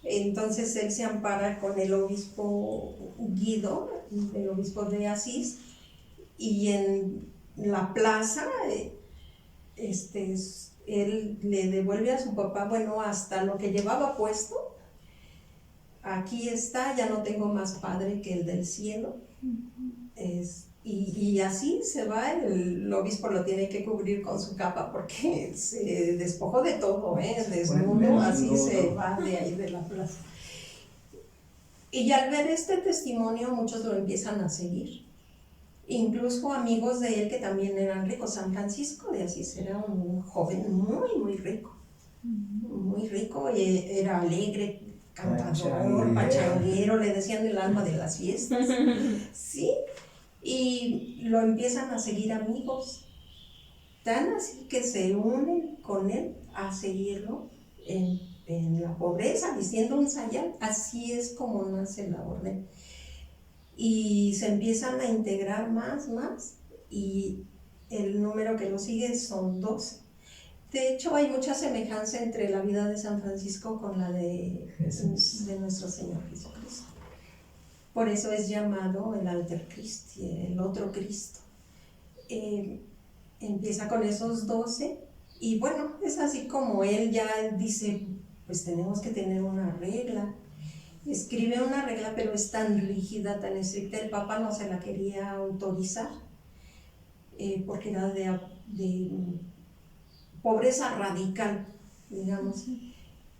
Entonces él se ampara con el obispo Guido, el obispo de Asís, y en la plaza él le devuelve a su papá, bueno, hasta lo que llevaba puesto. Aquí está, ya no tengo más padre que el del cielo. Y así se va, el obispo lo tiene que cubrir con su capa porque se despojó de todo, desnudo, así se va de ahí de la plaza. Y al ver este testimonio muchos lo empiezan a seguir, incluso amigos de él que también eran ricos. San Francisco de Asís era un joven muy rico, y era alegre, cantador, pachanguero, le decían el alma de las fiestas, ¿sí? Y lo empiezan a seguir amigos, tan así que se unen con él a seguirlo en la pobreza, vistiendo un sayal. Así es como nace la orden. Y se empiezan a integrar más, y el número que lo sigue son 12. De hecho, hay mucha semejanza entre la vida de San Francisco con la de nuestro Señor Jesucristo. Por eso es llamado el Alter Christi, el otro Cristo. Empieza con esos 12 y bueno, es así como él ya dice, pues tenemos que tener una regla. Escribe una regla, pero es tan rígida, tan estricta, el Papa no se la quería autorizar, porque era de pobreza radical, digamos.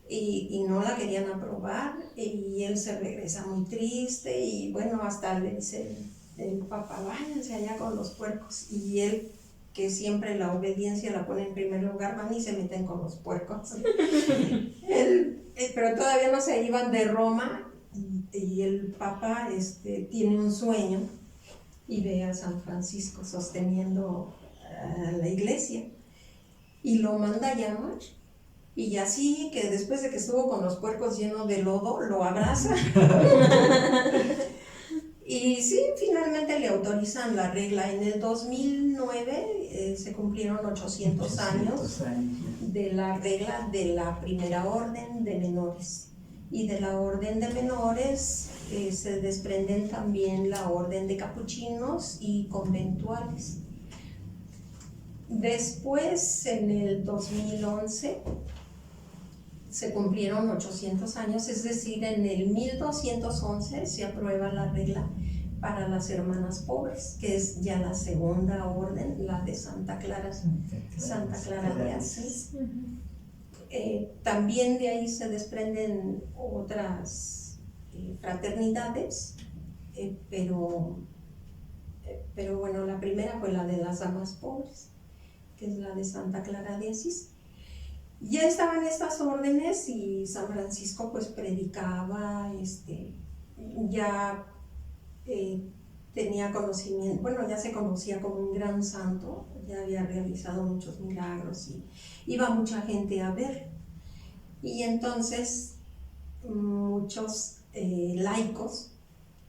Y no la querían aprobar, y él se regresa muy triste, y bueno, hasta le dice el Papa, váyanse allá con los puercos, y él, que siempre la obediencia la pone en primer lugar, van y se meten con los puercos. Pero todavía no se iban de Roma, y el Papa tiene un sueño, y ve a San Francisco sosteniendo a la iglesia, y lo manda a llamar. Y así que después de que estuvo con los puercos llenos de lodo, lo abraza. Y sí, finalmente le autorizan la regla. En el 2009 se cumplieron 800 años de la regla de la primera orden de menores. Y de la orden de menores se desprenden también la orden de capuchinos y conventuales. Después, en el 2011, se cumplieron 800 años, es decir, en el 1211 se aprueba la regla para las hermanas pobres, que es ya la segunda orden, la de Santa Clara de Asís. También de ahí se desprenden otras fraternidades, pero bueno, la primera fue la de las damas pobres, que es la de Santa Clara de Asís. Ya estaban estas órdenes y San Francisco pues predicaba, ya tenía conocimiento, bueno, ya se conocía como un gran santo, ya había realizado muchos milagros y iba mucha gente a ver. Y entonces muchos laicos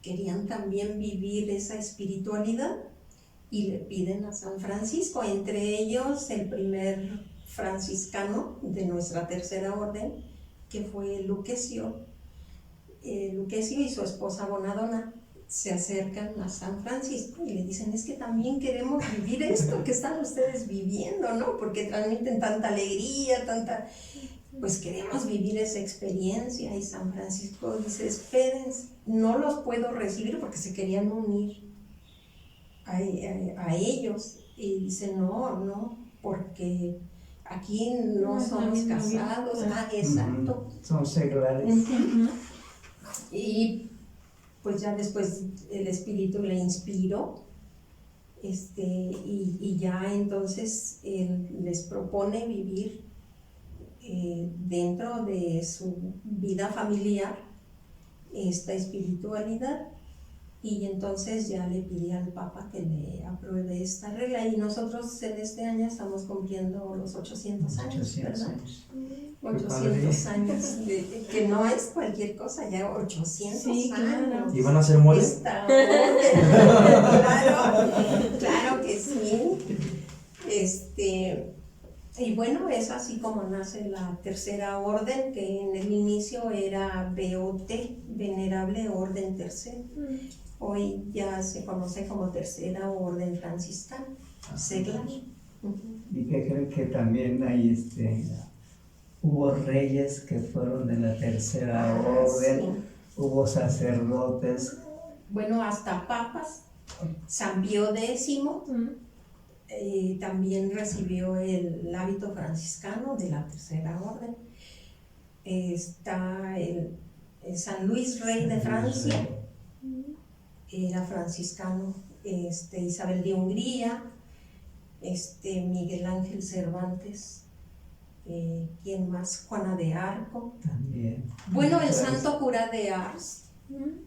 querían también vivir esa espiritualidad y le piden a San Francisco, entre ellos el primer franciscano de nuestra tercera orden, que fue Luquecio. Luquecio y su esposa Bonadona se acercan a San Francisco y le dicen, es que también queremos vivir esto que están ustedes viviendo, ¿no? Porque transmiten tanta alegría, pues queremos vivir esa experiencia. Y San Francisco dice, espérense, no los puedo recibir, porque se querían unir a ellos. Y dice, no, porque aquí no somos casados. Exacto. Son seglares. Y pues ya después el Espíritu le inspiró, y ya entonces él les propone vivir dentro de su vida familiar esta espiritualidad. Y entonces ya le pedí al Papa que le apruebe esta regla y nosotros en este año estamos cumpliendo los 800 años, 800 ¿verdad? años. 800 años, que no es cualquier cosa, ya 800 Sí, claro. años. ¿Y van a hacer mole? Esta orden, claro que sí. Y bueno, es así como nace la tercera orden, que en el inicio era BOT, Venerable Orden Tercera. Hoy ya se conoce como Tercera Orden Franciscana, seglar. ¿Y qué creen que también hay hubo reyes que fueron de la tercera orden, Sí. hubo sacerdotes? Bueno, hasta papas. San Pío X también recibió el hábito franciscano de la tercera orden. Está el San Luis, rey de Francia, era franciscano. Isabel de Hungría, Miguel Ángel Cervantes, ¿quién más? Juana de Arco. También. Bueno, el santo cura de Ars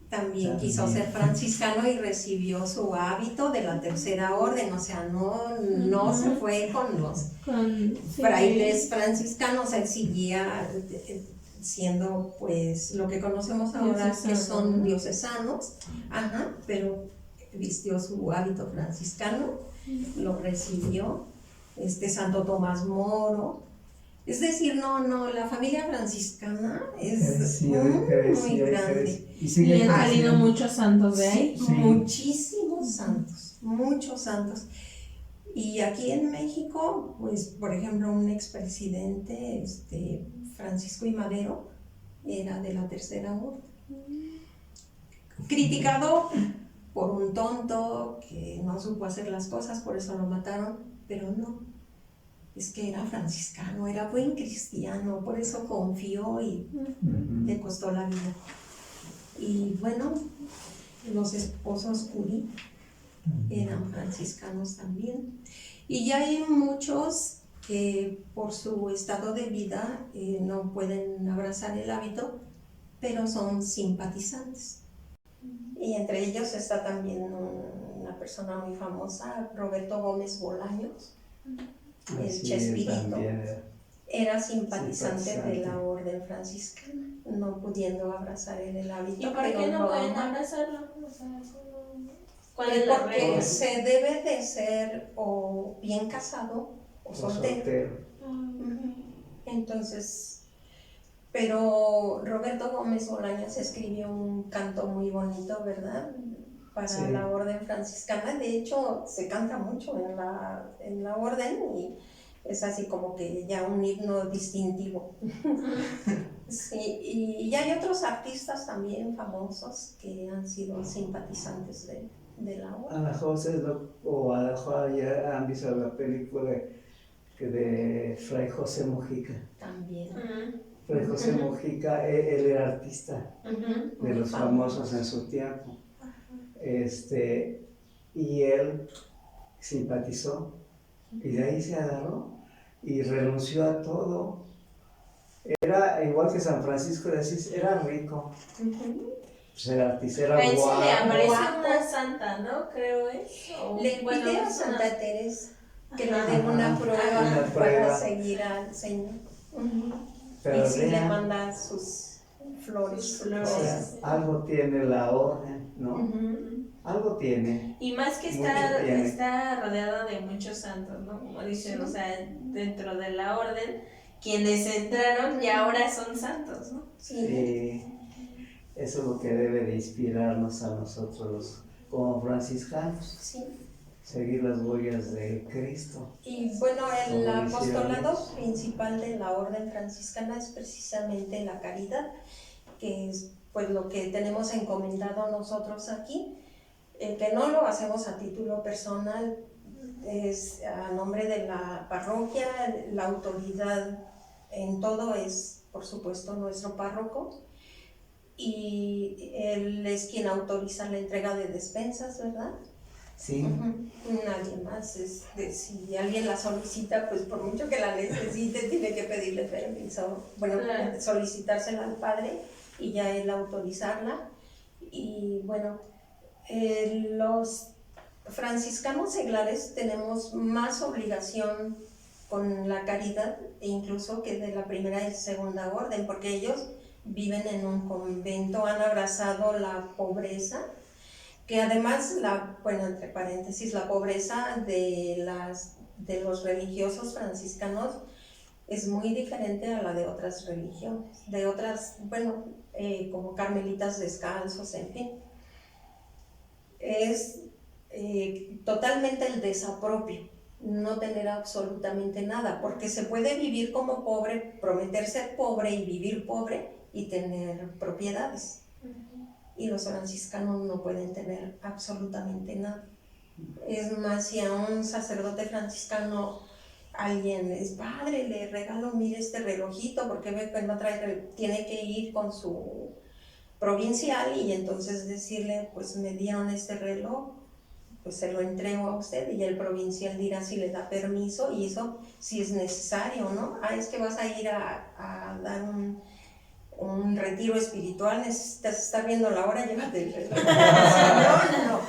también quiso También. ser franciscano y recibió su hábito de la tercera orden, o sea, no se fue con los frailes franciscanos, él seguía siendo pues lo que conocemos ahora Diocesano. que son diocesanos, pero vistió su hábito franciscano, lo recibió, Santo Tomás Moro. Es decir, la familia franciscana es muy grande. Y han salido muchos santos de ahí. Sí, muchísimos santos, muchos santos. Y aquí en México, pues, por ejemplo, un expresidente, Francisco I. Madero, era de la tercera orden. Criticado por un tonto que no supo hacer las cosas, por eso lo mataron, pero no. Es que era franciscano, era buen cristiano, por eso confió y le costó la vida. Y bueno, los esposos Curie eran franciscanos también. Y ya hay muchos que por su estado de vida no pueden abrazar el hábito, pero son simpatizantes. Y entre ellos está también una persona muy famosa, Roberto Gómez Bolaños. El Chespirito era simpatizante de la orden franciscana, no pudiendo abrazar el hábito. ¿Y por qué no pueden abrazarlo? O sea, ¿cuál es la porque regla? se debe de ser o bien casado o soltero. Entonces, pero Roberto Gómez Bolaños escribió un canto muy bonito, ¿verdad? Para la orden franciscana. De hecho, se canta mucho en la orden y es así como que ya un himno distintivo. Sí, y hay otros artistas también famosos que han sido simpatizantes de la orden. A lo mejor ya han visto la película de Fray José Mujica. También. Fray José Mujica, él era artista de los famosos en su tiempo. Y él simpatizó y de ahí se agarró y renunció a todo. Era igual que San Francisco de Asís, era rico. Pues era artista, era A él se guapo. le aparece una santa, ¿no? Creo es. Le pide a Santa Teresa que le dé una prueba para seguir al Señor. Pero y sí le vean, manda sus flores. o sea, algo tiene la orden, ¿no? Algo tiene. Y más que está rodeado de muchos santos, ¿no? Como dicen, o sea, dentro de la orden, quienes entraron y ahora son santos, ¿no? Sí. Eso es lo que debe de inspirarnos a nosotros como franciscanos. Sí. Seguir las huellas de Cristo. Y bueno, el apostolado principal de la orden franciscana es precisamente la caridad, que es pues lo que tenemos encomendado nosotros aquí. Que no lo hacemos a título personal, es a nombre de la parroquia. La autoridad en todo es, por supuesto, nuestro párroco, y él es quien autoriza la entrega de despensas, ¿verdad? Sí. Nadie más. Si alguien la solicita, pues por mucho que la necesite, tiene que pedirle permiso, solicitársela al padre y ya él autorizarla. Y bueno, Los franciscanos seglares tenemos más obligación con la caridad e incluso que de la primera y segunda orden, porque ellos viven en un convento, han abrazado la pobreza, que además, bueno, entre paréntesis, la pobreza de los religiosos franciscanos es muy diferente a la de otras religiones, de otras, bueno, como carmelitas descalzos, en fin. Es totalmente el desapropio, no tener absolutamente nada, porque se puede vivir como pobre, prometer ser pobre y vivir pobre y tener propiedades. Y los franciscanos no pueden tener absolutamente nada. Es más, si a un sacerdote franciscano alguien es padre, le regalo, mire este relojito, porque ve que no tiene que ir con su provincial y entonces decirle, pues me dieron este reloj, pues se lo entrego a usted, y el provincial dirá si le da permiso, y eso si es necesario, ¿no? Es que vas a ir a dar un retiro espiritual, necesitas estar viendo la hora, llévate el reloj. No.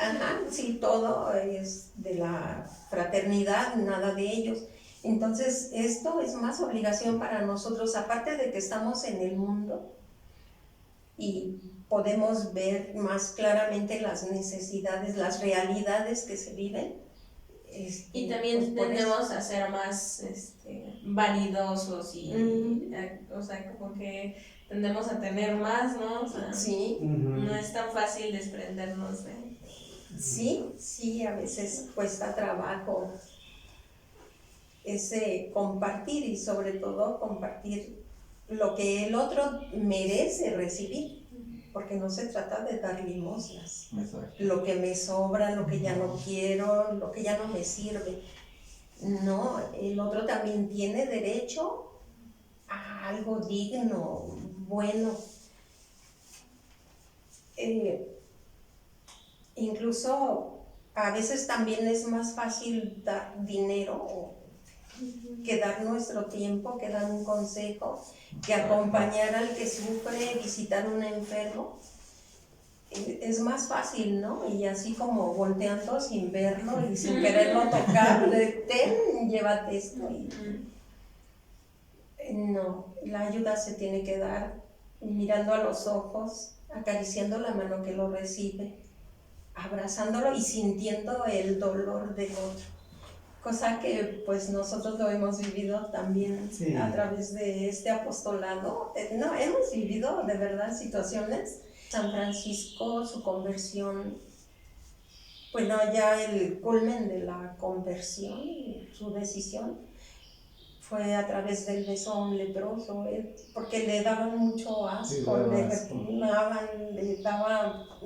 Ajá, sí, todo es de la fraternidad, nada de ellos. Entonces, esto es más obligación para nosotros, aparte de que estamos en el mundo y podemos ver más claramente las necesidades, las realidades que se viven. Y también pues tendemos a ser más vanidosos y, o sea, como que tendemos a tener más, ¿no? O sea, sí. No es tan fácil desprendernos de... Sí, a veces cuesta trabajo ese compartir y sobre todo compartir lo que el otro merece recibir, porque no se trata de dar limosnas. Exacto. Lo que me sobra, lo que ya no quiero, lo que ya no me sirve. No, el otro también tiene derecho a algo digno, bueno. Incluso a veces también es más fácil dar dinero que dar nuestro tiempo, que dar un consejo, que acompañar al que sufre, visitar a un enfermo. Es más fácil, ¿no? Y así como volteando sin verlo y sin quererlo tocar, llévate esto. No, la ayuda se tiene que dar mirando a los ojos, acariciando la mano que lo recibe, abrazándolo y sintiendo el dolor del otro, cosa que pues nosotros lo hemos vivido también a través de este apostolado. No, hemos vivido de verdad situaciones. San Francisco, su conversión, bueno, ya el culmen de la conversión, su decisión, fue a través del beso a un leproso, porque le daban mucho asco, le repugnaban,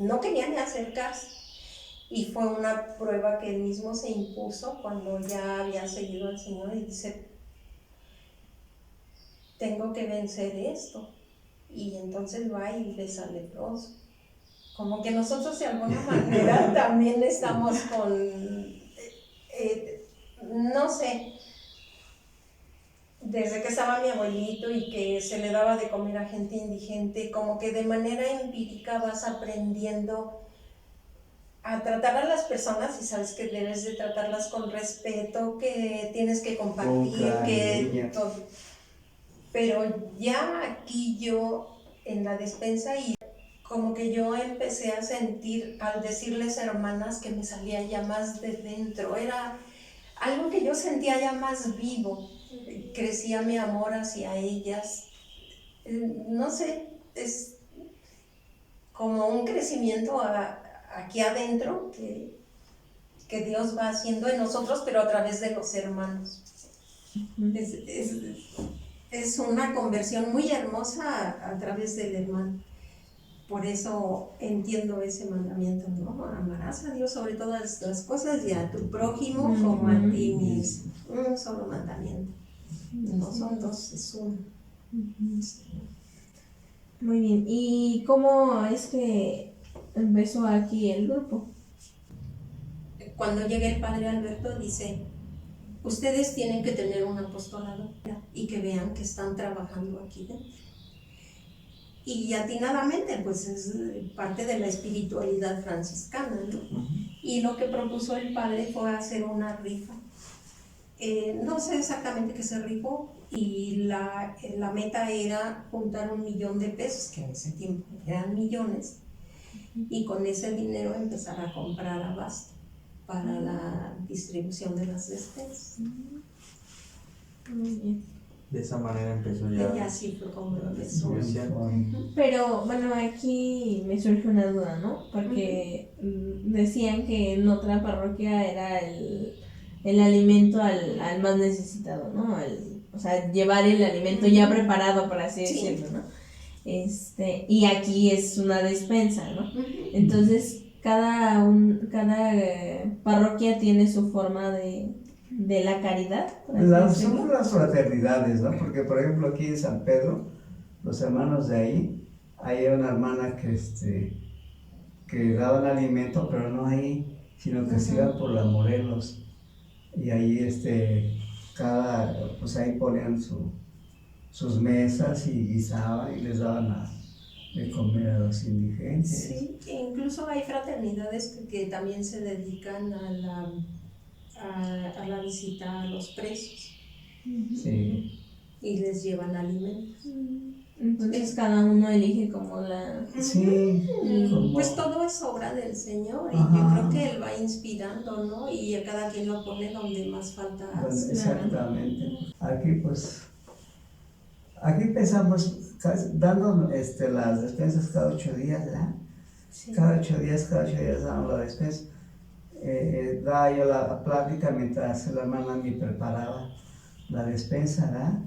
no querían ni acercarse. Y fue una prueba que él mismo se impuso cuando ya había seguido al Señor, y dice, tengo que vencer esto. Y entonces va y besa al leproso. Como que nosotros de alguna manera también estamos con, no sé, desde que estaba mi abuelito y que se le daba de comer a gente indigente, como que de manera empírica vas aprendiendo a tratar a las personas y sabes que debes de tratarlas con respeto, que tienes que compartir, que todo. Pero ya aquí yo en la despensa, y como que yo empecé a sentir al decirles hermanas que me salía ya más de dentro, era algo que yo sentía ya más vivo, crecía mi amor hacia ellas, no sé, es como un crecimiento aquí adentro que Dios va haciendo en nosotros, pero a través de los hermanos. Es una conversión muy hermosa a través del hermano. Por eso entiendo ese mandamiento, ¿no? Amarás a Dios sobre todas las cosas y a tu prójimo como a ti mismo. Un solo mandamiento. No son dos, es uno. Muy bien. ¿Y cómo es que empezó aquí el grupo? Cuando llega el padre Alberto dice, ustedes tienen que tener un apostolado y que vean que están trabajando aquí dentro. y atinadamente, pues es parte de la espiritualidad franciscana, ¿no? Y lo que propuso el padre fue hacer una rifa. No sé exactamente qué se rifó, y la meta era juntar 1 millón de pesos, que en ese tiempo eran millones, y con ese dinero empezar a comprar abasto para la distribución de las despensas. Muy bien. De esa manera empezó Y ya. así fue como empezó. Pero bueno, aquí me surge una duda, ¿no? Porque decían que en otra parroquia era el alimento al más necesitado, ¿no? O sea, llevar el alimento ya preparado, por así Sí. decirlo, ¿no? Y aquí es una despensa, ¿no? Entonces, cada parroquia tiene su forma de la caridad, por así decirlo. Son las fraternidades, ¿no? Porque, por ejemplo, aquí en San Pedro, los hermanos de ahí, hay una hermana que daban alimento, pero no ahí, sino que se iban por la Morelos. Y ahí, pues ahí ponían sus mesas y guisaban y les daban de comer a los indigentes. Sí, e incluso hay fraternidades que también se dedican a la visita a los presos Sí. y les llevan alimentos. Entonces cada uno elige como la... Sí, Pues todo es obra del Señor, y Ajá. yo creo que Él va inspirando, ¿no? Y a cada quien lo pone donde más falta hace. exactamente. Aquí pensamos dando las despensas cada 8 días, ¿verdad? Sí. Cada 8 días damos la despensa. Daba yo la plática mientras la hermana me preparaba la despensa, ¿verdad?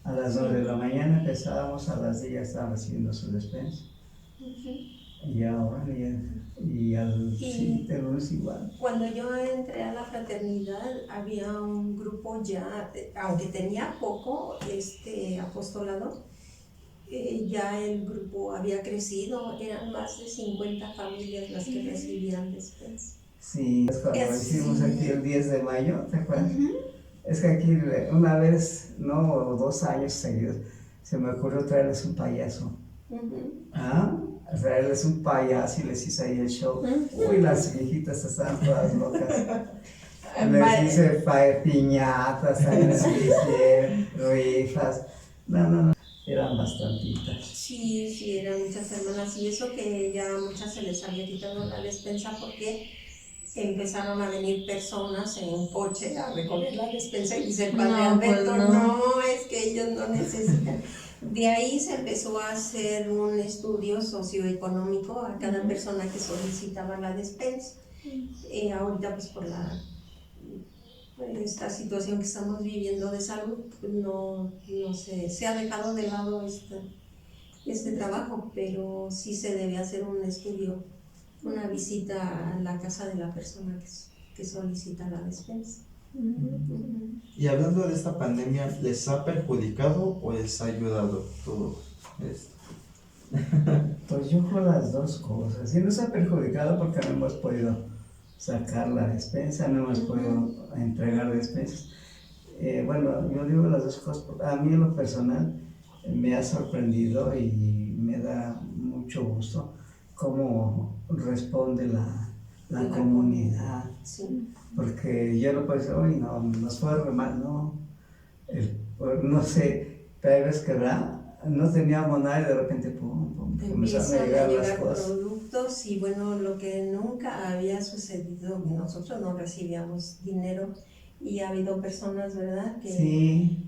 A las 9 de la mañana empezábamos, a las 10 ya estaban recibiendo su despensa. Y ahora, y al siguiente lunes igual. Cuando yo entré a la fraternidad, había un grupo ya, aunque tenía poco apostolado, ya el grupo había crecido, eran más de 50 familias las que recibían despensa. Sí, es cuando hicimos aquí el 10 de mayo, ¿te acuerdas? Es que aquí una vez, no, 2 años seguidos, se me ocurrió traerles un payaso. Traerles un payaso y les hice ahí el show. Uy, las viejitas estaban todas locas. Les hice piñatas, también les hice rifas. No, eran bastantitas. Sí, eran muchas hermanas, y eso que ya a muchas se les había quitado la despensa porque empezaron a venir personas en coche a recoger la despensa, y dice el padre Alberto, pues no, es que ellos no necesitan. De ahí se empezó a hacer un estudio socioeconómico a cada persona que solicitaba la despensa. Ahorita pues por esta situación que estamos viviendo de salud, pues no se ha dejado de lado este trabajo, pero sí se debe hacer un estudio, una visita a la casa de la persona que solicita la despensa. Y hablando de esta pandemia, ¿les ha perjudicado o les ha ayudado todo esto? Pues yo creo las dos cosas. Sí nos ha perjudicado porque no hemos podido sacar la despensa, no hemos podido entregar despensas. Bueno, yo digo las dos cosas. A mí en lo personal me ha sorprendido y me da mucho gusto cómo responde la comunidad. Sí. Porque yo no puedo decir, oye, no, nos fue re mal, no. No sé, tal vez que no teníamos nada y de repente, pum, Empiezan a llegar productos, y bueno, lo que nunca había sucedido, nosotros no recibíamos dinero, y ha habido personas, ¿verdad?, que, sí,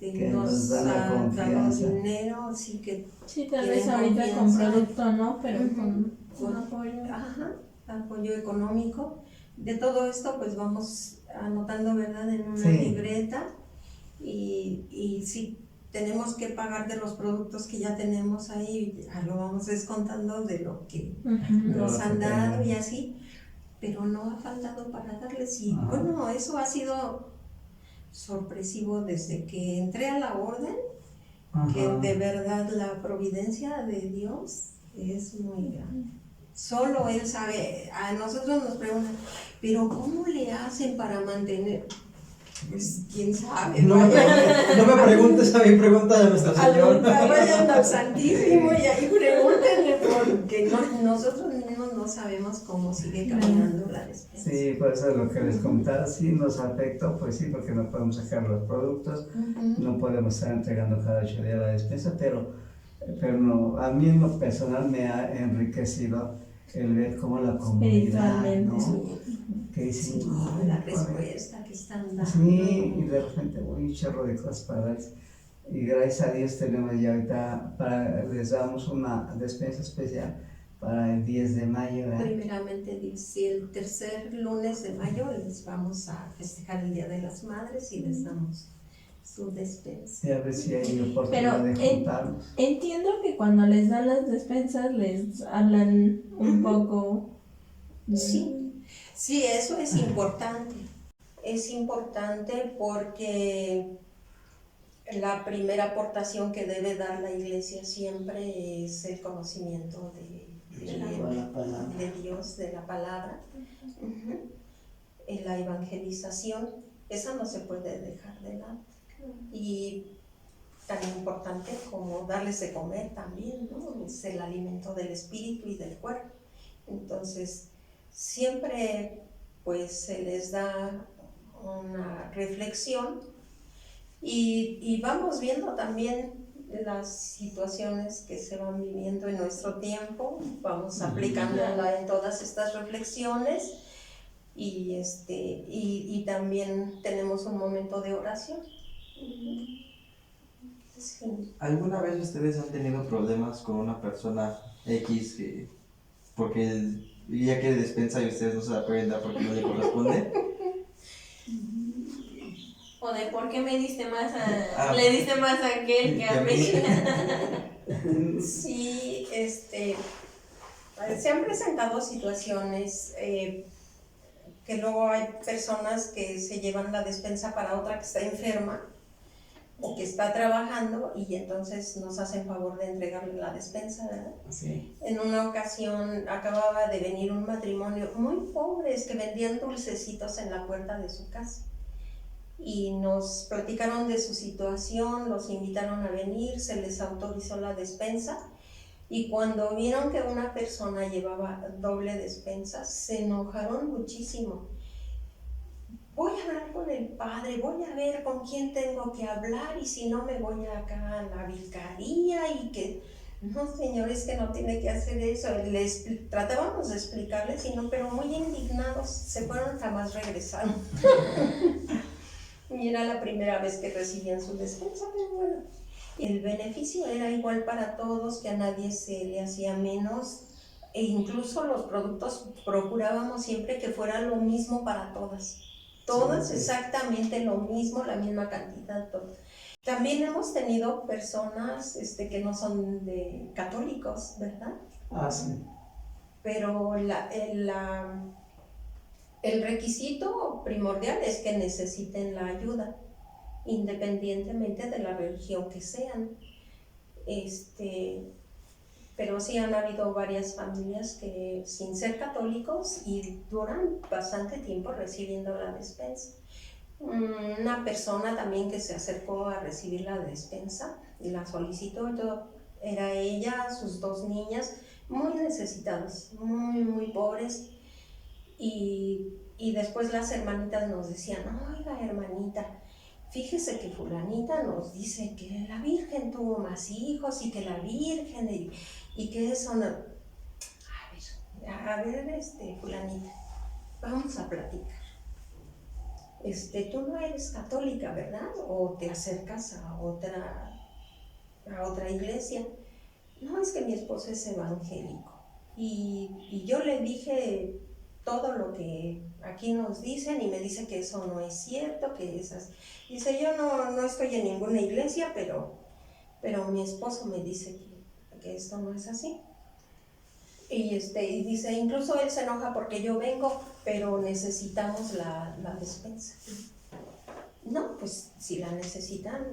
que nos han dado dinero, sí, tal vez ahorita con producto no, pero con apoyo. Apoyo económico. De todo esto pues vamos anotando, ¿verdad?, en una libreta, y si tenemos que pagar de los productos que ya tenemos ahí, lo vamos descontando de lo que nos han dado y así, pero no ha faltado para darles. Y bueno, eso ha sido sorpresivo desde que entré a la orden, que de verdad la providencia de Dios es muy grande. Solo Él sabe. A nosotros nos preguntan, pero ¿cómo le hacen para mantener? Pues quién sabe. No me preguntes a mí, pregúntale a nuestro Señor. Vayan al Santísimo y ahí pregúntenle, porque nosotros mismos no sabemos cómo sigue caminando la despensa. Sí, por eso es lo que les comentaba, sí nos afectó, pues sí, porque no podemos sacar los productos, no podemos estar entregando cada 8 días la despensa, pero no, a mí en lo personal me ha enriquecido el ver cómo la comunidad, ¿no? Que dicen, Sí, "Ay, la joder". respuesta que están dando. Sí, y de repente un chorro de cosas para dar. Y gracias a Dios tenemos ya ahorita, les damos una despensa especial para el 10 de mayo. ¿verdad? Primeramente, si el tercer lunes de mayo les vamos a festejar el Día de las Madres y les damos su despensa. Y a ver si hay oportunidad de juntarnos. Entiendo que cuando les dan las despensas les hablan un poco. Sí, eso es importante. Es importante porque la primera aportación que debe dar la iglesia siempre es el conocimiento de Dios, de la palabra. En la evangelización, esa no se puede dejar de lado. Y tan importante como darles de comer también, ¿no? Es el alimento del espíritu y del cuerpo. Entonces, siempre pues se les da una reflexión y vamos viendo también las situaciones que se van viviendo en nuestro tiempo, vamos aplicándola en todas estas reflexiones y también tenemos un momento de oración. Sí. ¿Alguna vez ustedes han tenido problemas con una persona X porque ya quiere despensa y ustedes no se la pueden dar porque no le corresponde? O de por qué me diste más le diste más a aquel que a mí. Sí, se han presentado situaciones que luego hay personas que se llevan la despensa para otra que está enferma o que está trabajando y entonces nos hacen favor de entregarle la despensa, ¿verdad? Sí. En una ocasión acababa de venir un matrimonio muy pobres que vendían dulcecitos en la puerta de su casa y nos platicaron de su situación, los invitaron a venir, se les autorizó la despensa y cuando vieron que una persona llevaba doble despensa se enojaron muchísimo. Voy a hablar con el padre, voy a ver con quién tengo que hablar y si no me voy acá a la vicaría y que... No, señores, que no tiene que hacer eso. Tratábamos de explicarles, pero muy indignados, se fueron, jamás regresaron. Y era la primera vez que recibían su despensa, pero bueno. El beneficio era igual para todos, que a nadie se le hacía menos. E incluso los productos procurábamos siempre que fuera lo mismo para todas. Todas sí. Exactamente lo mismo, la misma cantidad, todo. También hemos tenido personas que no son católicos, ¿verdad? Ah, sí. Pero el requisito primordial es que necesiten la ayuda, independientemente de la religión que sean. Pero sí han habido varias familias que sin ser católicos y duran bastante tiempo recibiendo la despensa. Una persona también que se acercó a recibir la despensa y la solicitó y todo, era ella, sus 2 niñas, muy necesitadas, muy, muy pobres. Y después las hermanitas nos decían, oiga hermanita, fíjese que fulanita nos dice que la Virgen tuvo más hijos y que la Virgen y que eso no... A ver, fulanita, vamos a platicar. Tú no eres católica, ¿verdad? ¿O te acercas a otra iglesia? No, es que mi esposo es evangélico. Y yo le dije todo lo que aquí nos dicen y me dice que eso no es cierto, que esas... Dice, yo no estoy en ninguna iglesia, pero mi esposo me dice que esto no es así. Y dice, incluso él se enoja porque yo vengo, pero necesitamos la despensa. No, pues si la necesitan,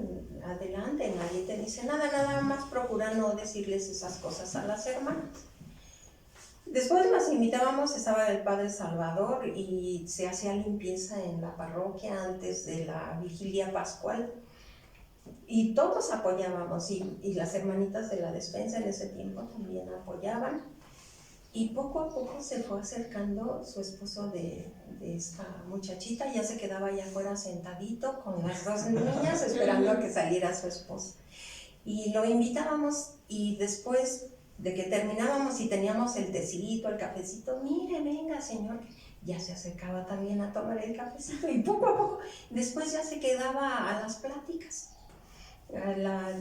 adelante, nadie te dice nada más procura no decirles esas cosas a las hermanas. Después las invitábamos, estaba el Padre Salvador y se hacía limpieza en la parroquia antes de la vigilia pascual. Y todos apoyábamos, y las hermanitas de la despensa en ese tiempo también apoyaban. Y poco a poco se fue acercando su esposo de esta muchachita, ya se quedaba allá afuera sentadito con las dos niñas esperando a que saliera su esposo. Y lo invitábamos y después de que terminábamos y teníamos el tecito, el cafecito, mire, venga señor, ya se acercaba también a tomar el cafecito y poco a poco, después ya se quedaba a las pláticas, a las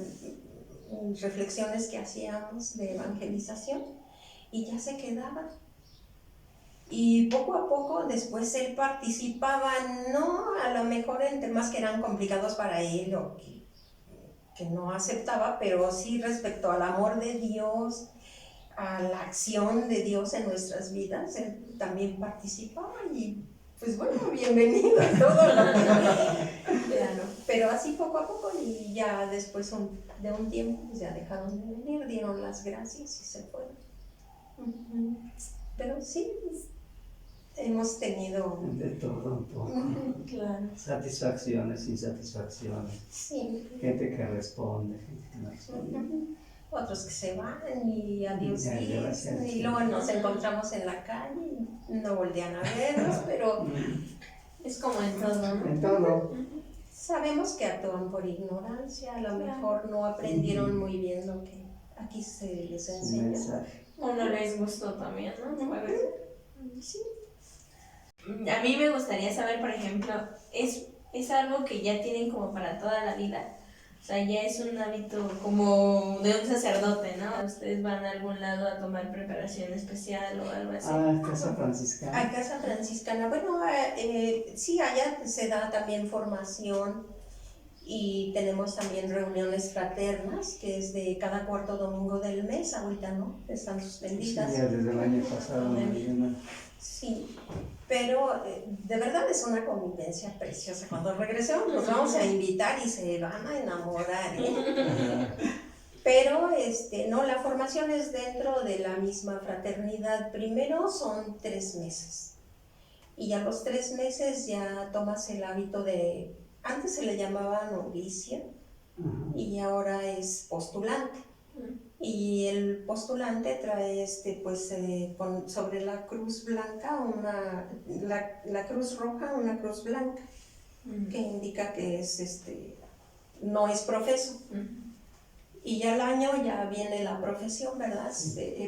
reflexiones que hacíamos de evangelización y ya se quedaba. Y poco a poco después él participaba, no a lo mejor en temas que eran complicados para él o que no aceptaba, pero sí respecto al amor de Dios, a la acción de Dios en nuestras vidas, él también participaba y pues bueno, bienvenido a todo lo que claro, pero así poco a poco y ya después de un tiempo pues ya dejaron de venir, dieron las gracias y se fueron. Pero sí, hemos tenido De todo un poco. Claro. Satisfacciones, insatisfacciones. Sí. Gente que responde, gente que no responde. Otros que se van y adiós Ya, dicen, gracias. y luego nos encontramos en la calle y no voltean a vernos, pero Es como en todo, ¿no? En todo. sabemos que actúan por ignorancia, a lo mejor no aprendieron muy bien lo que aquí se les Su enseña. mensaje. O no les gustó también, ¿no? Puede ser. Sí. A mí me gustaría saber, por ejemplo, ¿es algo que ya tienen como para toda la vida? O sea, ya es un hábito como de un sacerdote, ¿no? Ustedes van a algún lado a tomar preparación especial o algo así. Casa franciscana. A Casa Franciscana, bueno, sí, allá se da también formación y tenemos también reuniones fraternas, que es de cada cuarto domingo del mes, ahorita no, están Sí, suspendidas. ya desde el año pasado no hay una. Sí, pero de verdad es una convivencia preciosa. Cuando regresemos nos vamos a invitar y se van a enamorar, ¿eh? Pero no, la formación es dentro de la misma fraternidad. Primero son 3 meses y a los 3 meses ya tomas el hábito de, antes se le llamaba novicia y ahora es postulante. Y el postulante trae sobre la cruz blanca la cruz roja, una cruz blanca, que indica que es no es profeso. Y ya al año ya viene la profesión, ¿verdad?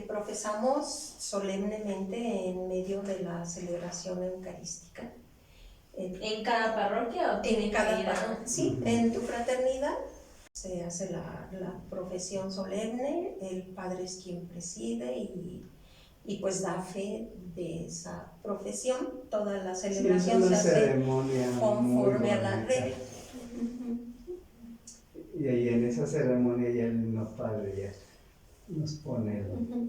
Profesamos solemnemente en medio de la celebración eucarística. ¿En cada parroquia o tiene En que cada ir a- parroquia, sí, en tu fraternidad se hace la profesión solemne, el padre es quien preside y pues da fe de esa profesión. Toda la Sí, es celebración se una hace ceremonia conforme muy a la bonita. regla. Y ahí en esa ceremonia ya el mismo padre ya nos pone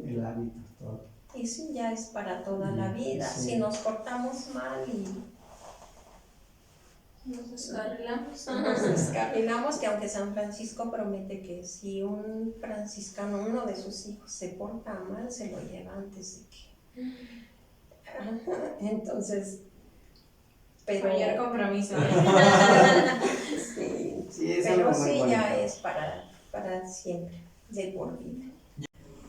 el hábito todo. Y sí, ya es para toda la vida. Sí. Si nos portamos mal y Nos arreglamos. nos descarrilamos, que aunque San Francisco promete que si un franciscano, uno de sus hijos, se porta mal, se lo lleva antes de que... Ajá, entonces, pero... Mayor compromiso. Sí, Sí, es pero algo muy sí, bonito. ya es para siempre, de por vida.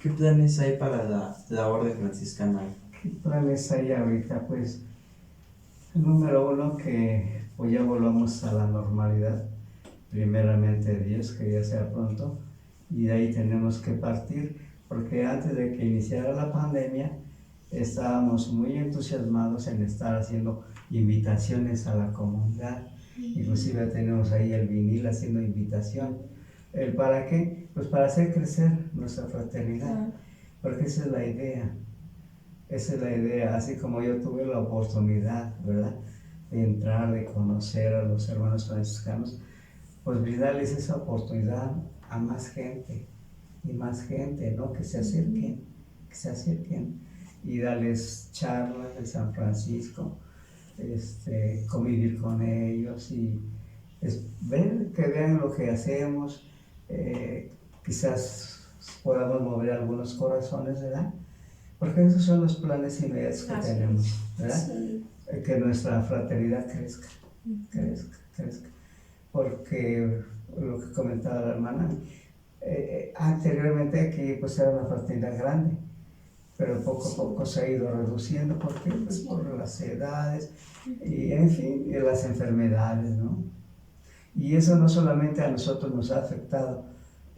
¿Qué planes hay para la orden franciscana? ¿Qué planes hay ahorita? Pues, el número 1, que pues ya volvamos a la normalidad, primeramente Dios, que ya sea pronto, y de ahí tenemos que partir, porque antes de que iniciara la pandemia, estábamos muy entusiasmados en estar haciendo invitaciones a la comunidad. Inclusive tenemos ahí el vinil haciendo invitación. ¿El para qué? Pues para hacer crecer nuestra fraternidad, porque esa es la idea. Esa es la idea, así como yo tuve la oportunidad, ¿verdad?, de entrar, de conocer a los hermanos franciscanos, pues brindarles esa oportunidad a más gente y más gente, ¿no?, que se acerquen y darles charlas de San Francisco, convivir con ellos y ver, que vean lo que hacemos, quizás podamos mover algunos corazones, ¿verdad? porque esos son los planes inmediatos que Así tenemos, ¿verdad? Sí. Que nuestra fraternidad crezca, crezca. Porque lo que comentaba la hermana, anteriormente aquí pues era una fraternidad grande, pero poco a poco se ha ido reduciendo. ¿Por qué? Pues por las edades y en fin, y las enfermedades, ¿no? Y eso no solamente a nosotros nos ha afectado,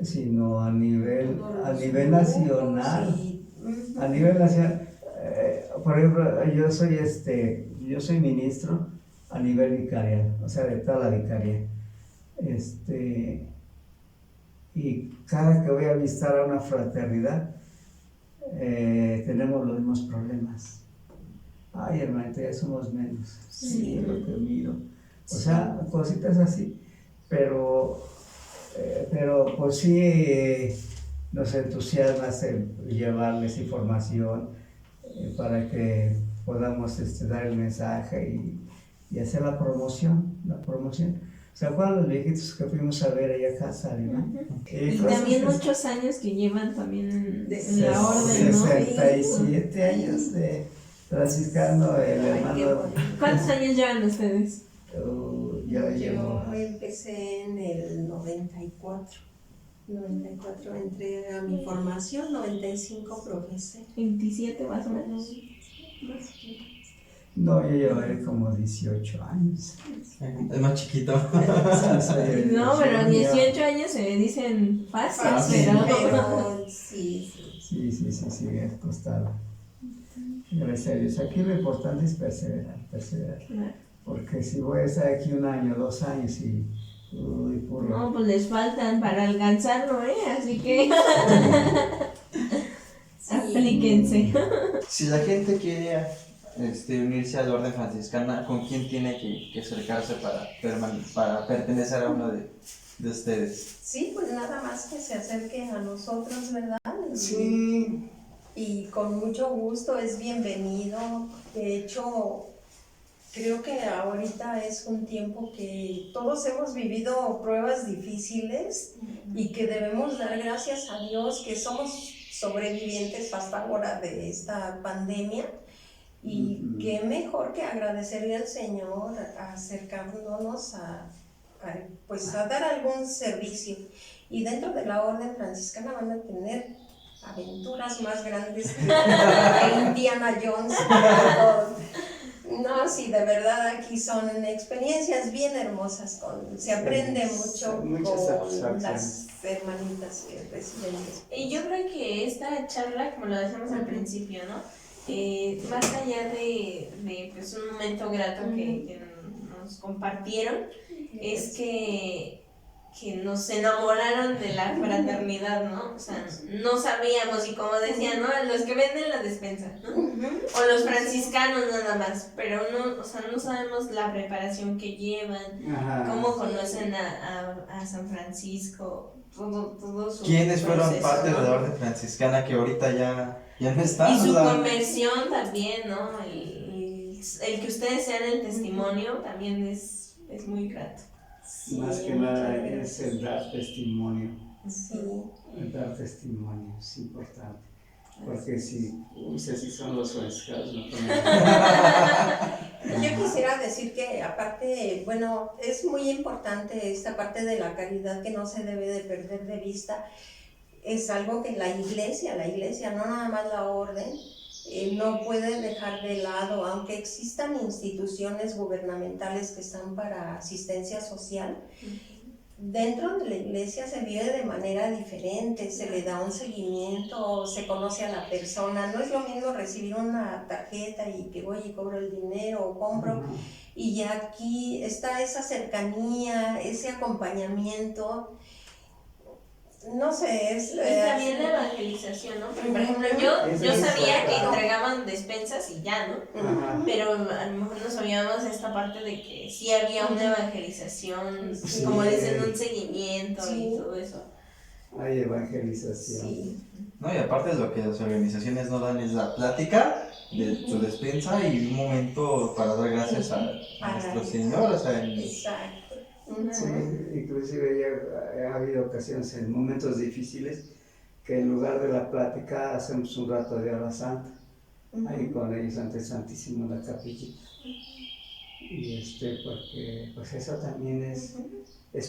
sino a nivel nacional. A nivel nacional, por ejemplo, yo soy ministro a nivel vicarial, o sea, de toda la vicaría. Y cada que voy a visitar a una fraternidad, tenemos los mismos problemas. Ay, hermanito, ya somos menos. Sí, es lo que miro. O sea, cositas así. Pero pues sí, nos entusiasma llevarles información para que podamos dar el mensaje y hacer la promoción. ¿Se acuerdan los viejitos que fuimos a ver allá a casa, no? Y también muchos años que llevan también en la orden, ¿no? 67 años de franciscano, el hermano. ¿Cuántos años llevan ustedes? Yo llevo. Yo empecé en el 94. 94 entré a mi formación, 95 profesé. 27 más o menos. No, yo llevaré como 18 años. Es más chiquito. No, pero 18 años se me dicen fácil, pero sí. Sí, me ha costado. Gracias a Dios. Aquí lo importante es perseverar. Claro. Porque si voy a estar aquí 1 año, 2 años y... Uy, puro. No, pues les faltan para alcanzarlo, Así que... aplíquense. Si la gente quiere unirse a la orden franciscana, ¿con quién tiene que acercarse para pertenecer a uno de ustedes? Sí, pues nada más que se acerquen a nosotros, ¿verdad? Sí. Y con mucho gusto es bienvenido. De hecho, creo que ahorita es un tiempo que todos hemos vivido pruebas difíciles y que debemos dar gracias a Dios que somos sobrevivientes hasta ahora de esta pandemia. Y qué mejor que agradecerle al Señor, acercándonos a dar algún servicio. Y dentro de la orden franciscana van a tener aventuras más grandes que Indiana Jones. No, sí, de verdad aquí son experiencias bien hermosas, se aprende mucho con las hermanitas que reciben. Y yo creo que esta charla, como lo decíamos al principio, ¿no? Más allá de pues, un momento grato que nos compartieron, es que nos enamoraron de la fraternidad, ¿no? O sea, no sabíamos, y como decían, ¿no? Los que venden la despensa, ¿no? O los franciscanos nada más, pero no, o sea, no sabemos la preparación que llevan, cómo conocen a San Francisco, todo su ¿Quiénes fueron proceso, parte ¿no? de la orden franciscana que ahorita ya no están? Y su conversión también, ¿no? El que ustedes sean el testimonio también es muy grato. Sí, Más que nada es el dar testimonio. Sí. El dar testimonio es importante. Porque si son los franciscanos, no Yo quisiera decir que aparte, bueno, es muy importante esta parte de la caridad que no se debe de perder de vista. Es algo que la iglesia, no nada más la orden, no puede dejar de lado, aunque existan instituciones gubernamentales que están para asistencia social. Dentro de la iglesia se vive de manera diferente, se le da un seguimiento, se conoce a la persona. No es lo mismo recibir una tarjeta y que voy y cobro el dinero o compro, y ya aquí está esa cercanía, ese acompañamiento. No sé, es... Y también la evangelización, ¿no? Por ejemplo, yo sabía que entregaban despensas y ya, ¿no? Pero a lo mejor no sabíamos esta parte de que sí había una evangelización, como dicen, un seguimiento y todo eso. Hay evangelización. Sí. No, y aparte lo que las organizaciones no dan es la plática de su despensa y un momento para dar gracias a nuestro Señor. O sea, Exacto. Sí, inclusive ya ha habido ocasiones en momentos difíciles que en lugar de la plática hacemos un rato de hora santa, ahí con ellos ante el Santísimo en la capillita. Y porque pues eso también es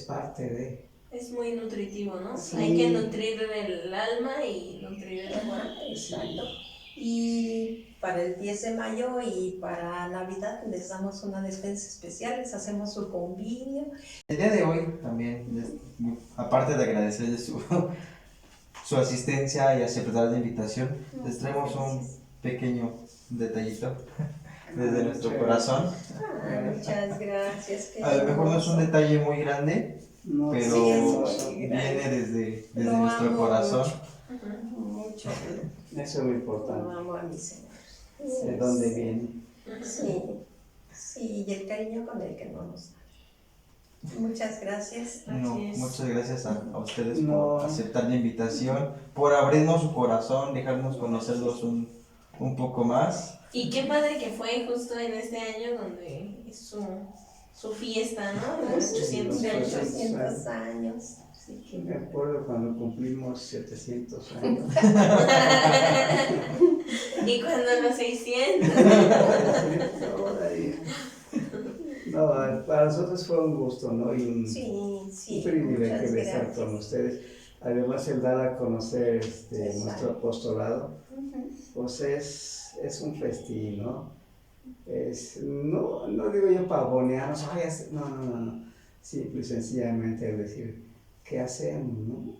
parte de... Es muy nutritivo, ¿no? Sí. Hay que nutrir el alma y nutrir el cuerpo. Exacto. Y para el 10 de mayo y para Navidad les damos una despensa especial, les hacemos su convivio. El día de hoy también, aparte de agradecerles su asistencia y aceptar la invitación, les traemos un pequeño detallito desde nuestro corazón. Muchas gracias. A lo mejor no es un detalle muy grande, No, pero sí, es muy viene grande. desde Lo nuestro amo corazón. Mucho. eso es muy Lo importante, amo a mi Señor. de dónde viene. Sí, y el cariño con el que no nos da. Muchas gracias. No, Así es. muchas gracias a ustedes No. por aceptar la invitación, por abrirnos su corazón, dejarnos conocerlos un poco más. Y qué padre que fue justo en este año donde es su fiesta, ¿no? De 800 Sí, años. 800 años. Así que... Me acuerdo cuando cumplimos 700 años. Y cuando los 600. No, para nosotros fue un gusto, ¿no? Y un Sí, privilegio muchas de estar gracias. con ustedes. Además, el dar a conocer Exacto. nuestro apostolado, Ujú. pues es un festín, ¿no? No digo yo pavonearnos, no. Simple y sencillamente es decir, ¿qué hacemos, no?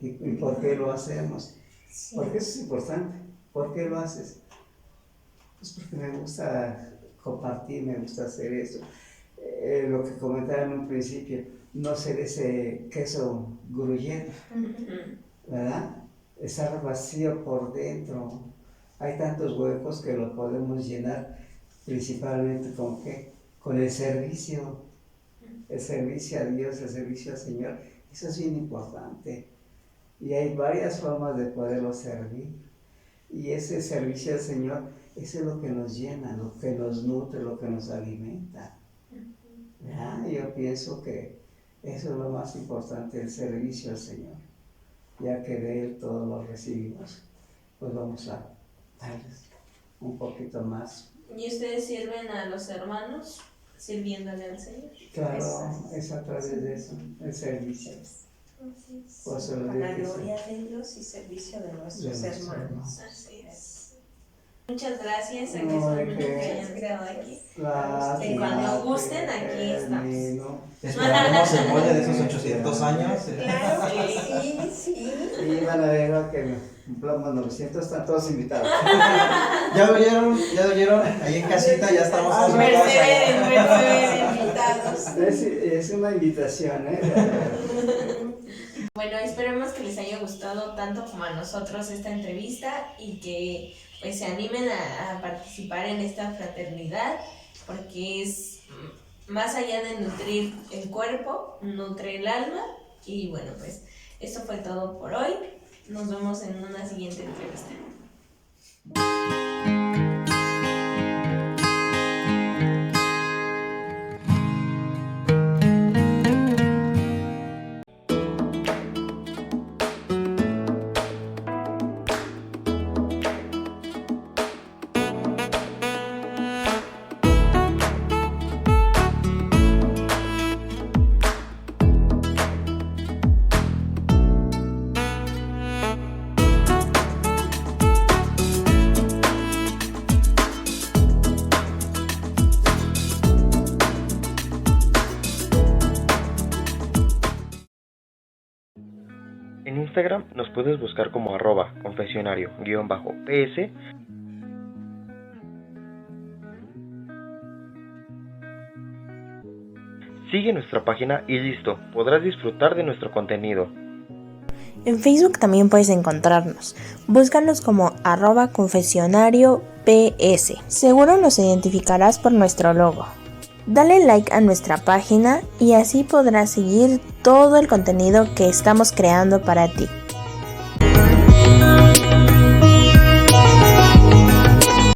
¿Y por qué lo hacemos? Sí. Porque eso es importante. ¿Por qué lo haces? Pues porque me gusta compartir, me gusta hacer esto. Lo que comentaba en un principio, no ser ese queso gruyere, ¿verdad? Estar vacío por dentro. Hay tantos huecos que lo podemos llenar principalmente con ¿qué? Con el servicio a Dios, el servicio al Señor. Eso es bien importante. Y hay varias formas de poderlo servir. Y ese servicio al Señor, eso es lo que nos llena, lo que nos nutre, lo que nos alimenta. ¿Verdad? Yo pienso que eso es lo más importante, el servicio al Señor. Ya que de Él todo lo recibimos, pues vamos a darles un poquito más. ¿Y ustedes sirven a los hermanos sirviéndole al Señor? Claro, es a través de eso, el servicio. Por eso lo Para digo que gloria de Dios y servicio de nuestros De nuestros hermanos. Así es. Muchas gracias a que No, son de muchos qué. que hayan estado aquí. Gracias. Y cuando gusten, aquí estamos. Esperamos el molde de esos 800 años. Claro que sí. Y van a ver que cumplamos 900, están todos invitados. ¿Ya lo oyeron? Ahí en casita ya estamos todos invitados. Perseveren. Invitados. Es una invitación, ¿eh? Bueno, esperemos que les haya gustado tanto como a nosotros esta entrevista y que pues se animen a participar en esta fraternidad, porque es más allá de nutrir el cuerpo, nutre el alma. Y bueno, pues esto fue todo por hoy. Nos vemos en una siguiente entrevista. En Instagram nos puedes buscar como @confesionario_ps. Sigue nuestra página y listo, podrás disfrutar de nuestro contenido. En Facebook también puedes encontrarnos. Búscanos como @confesionariops. Seguro nos identificarás por nuestro logo. Dale like a nuestra página y así podrás seguir todo el contenido que estamos creando para ti.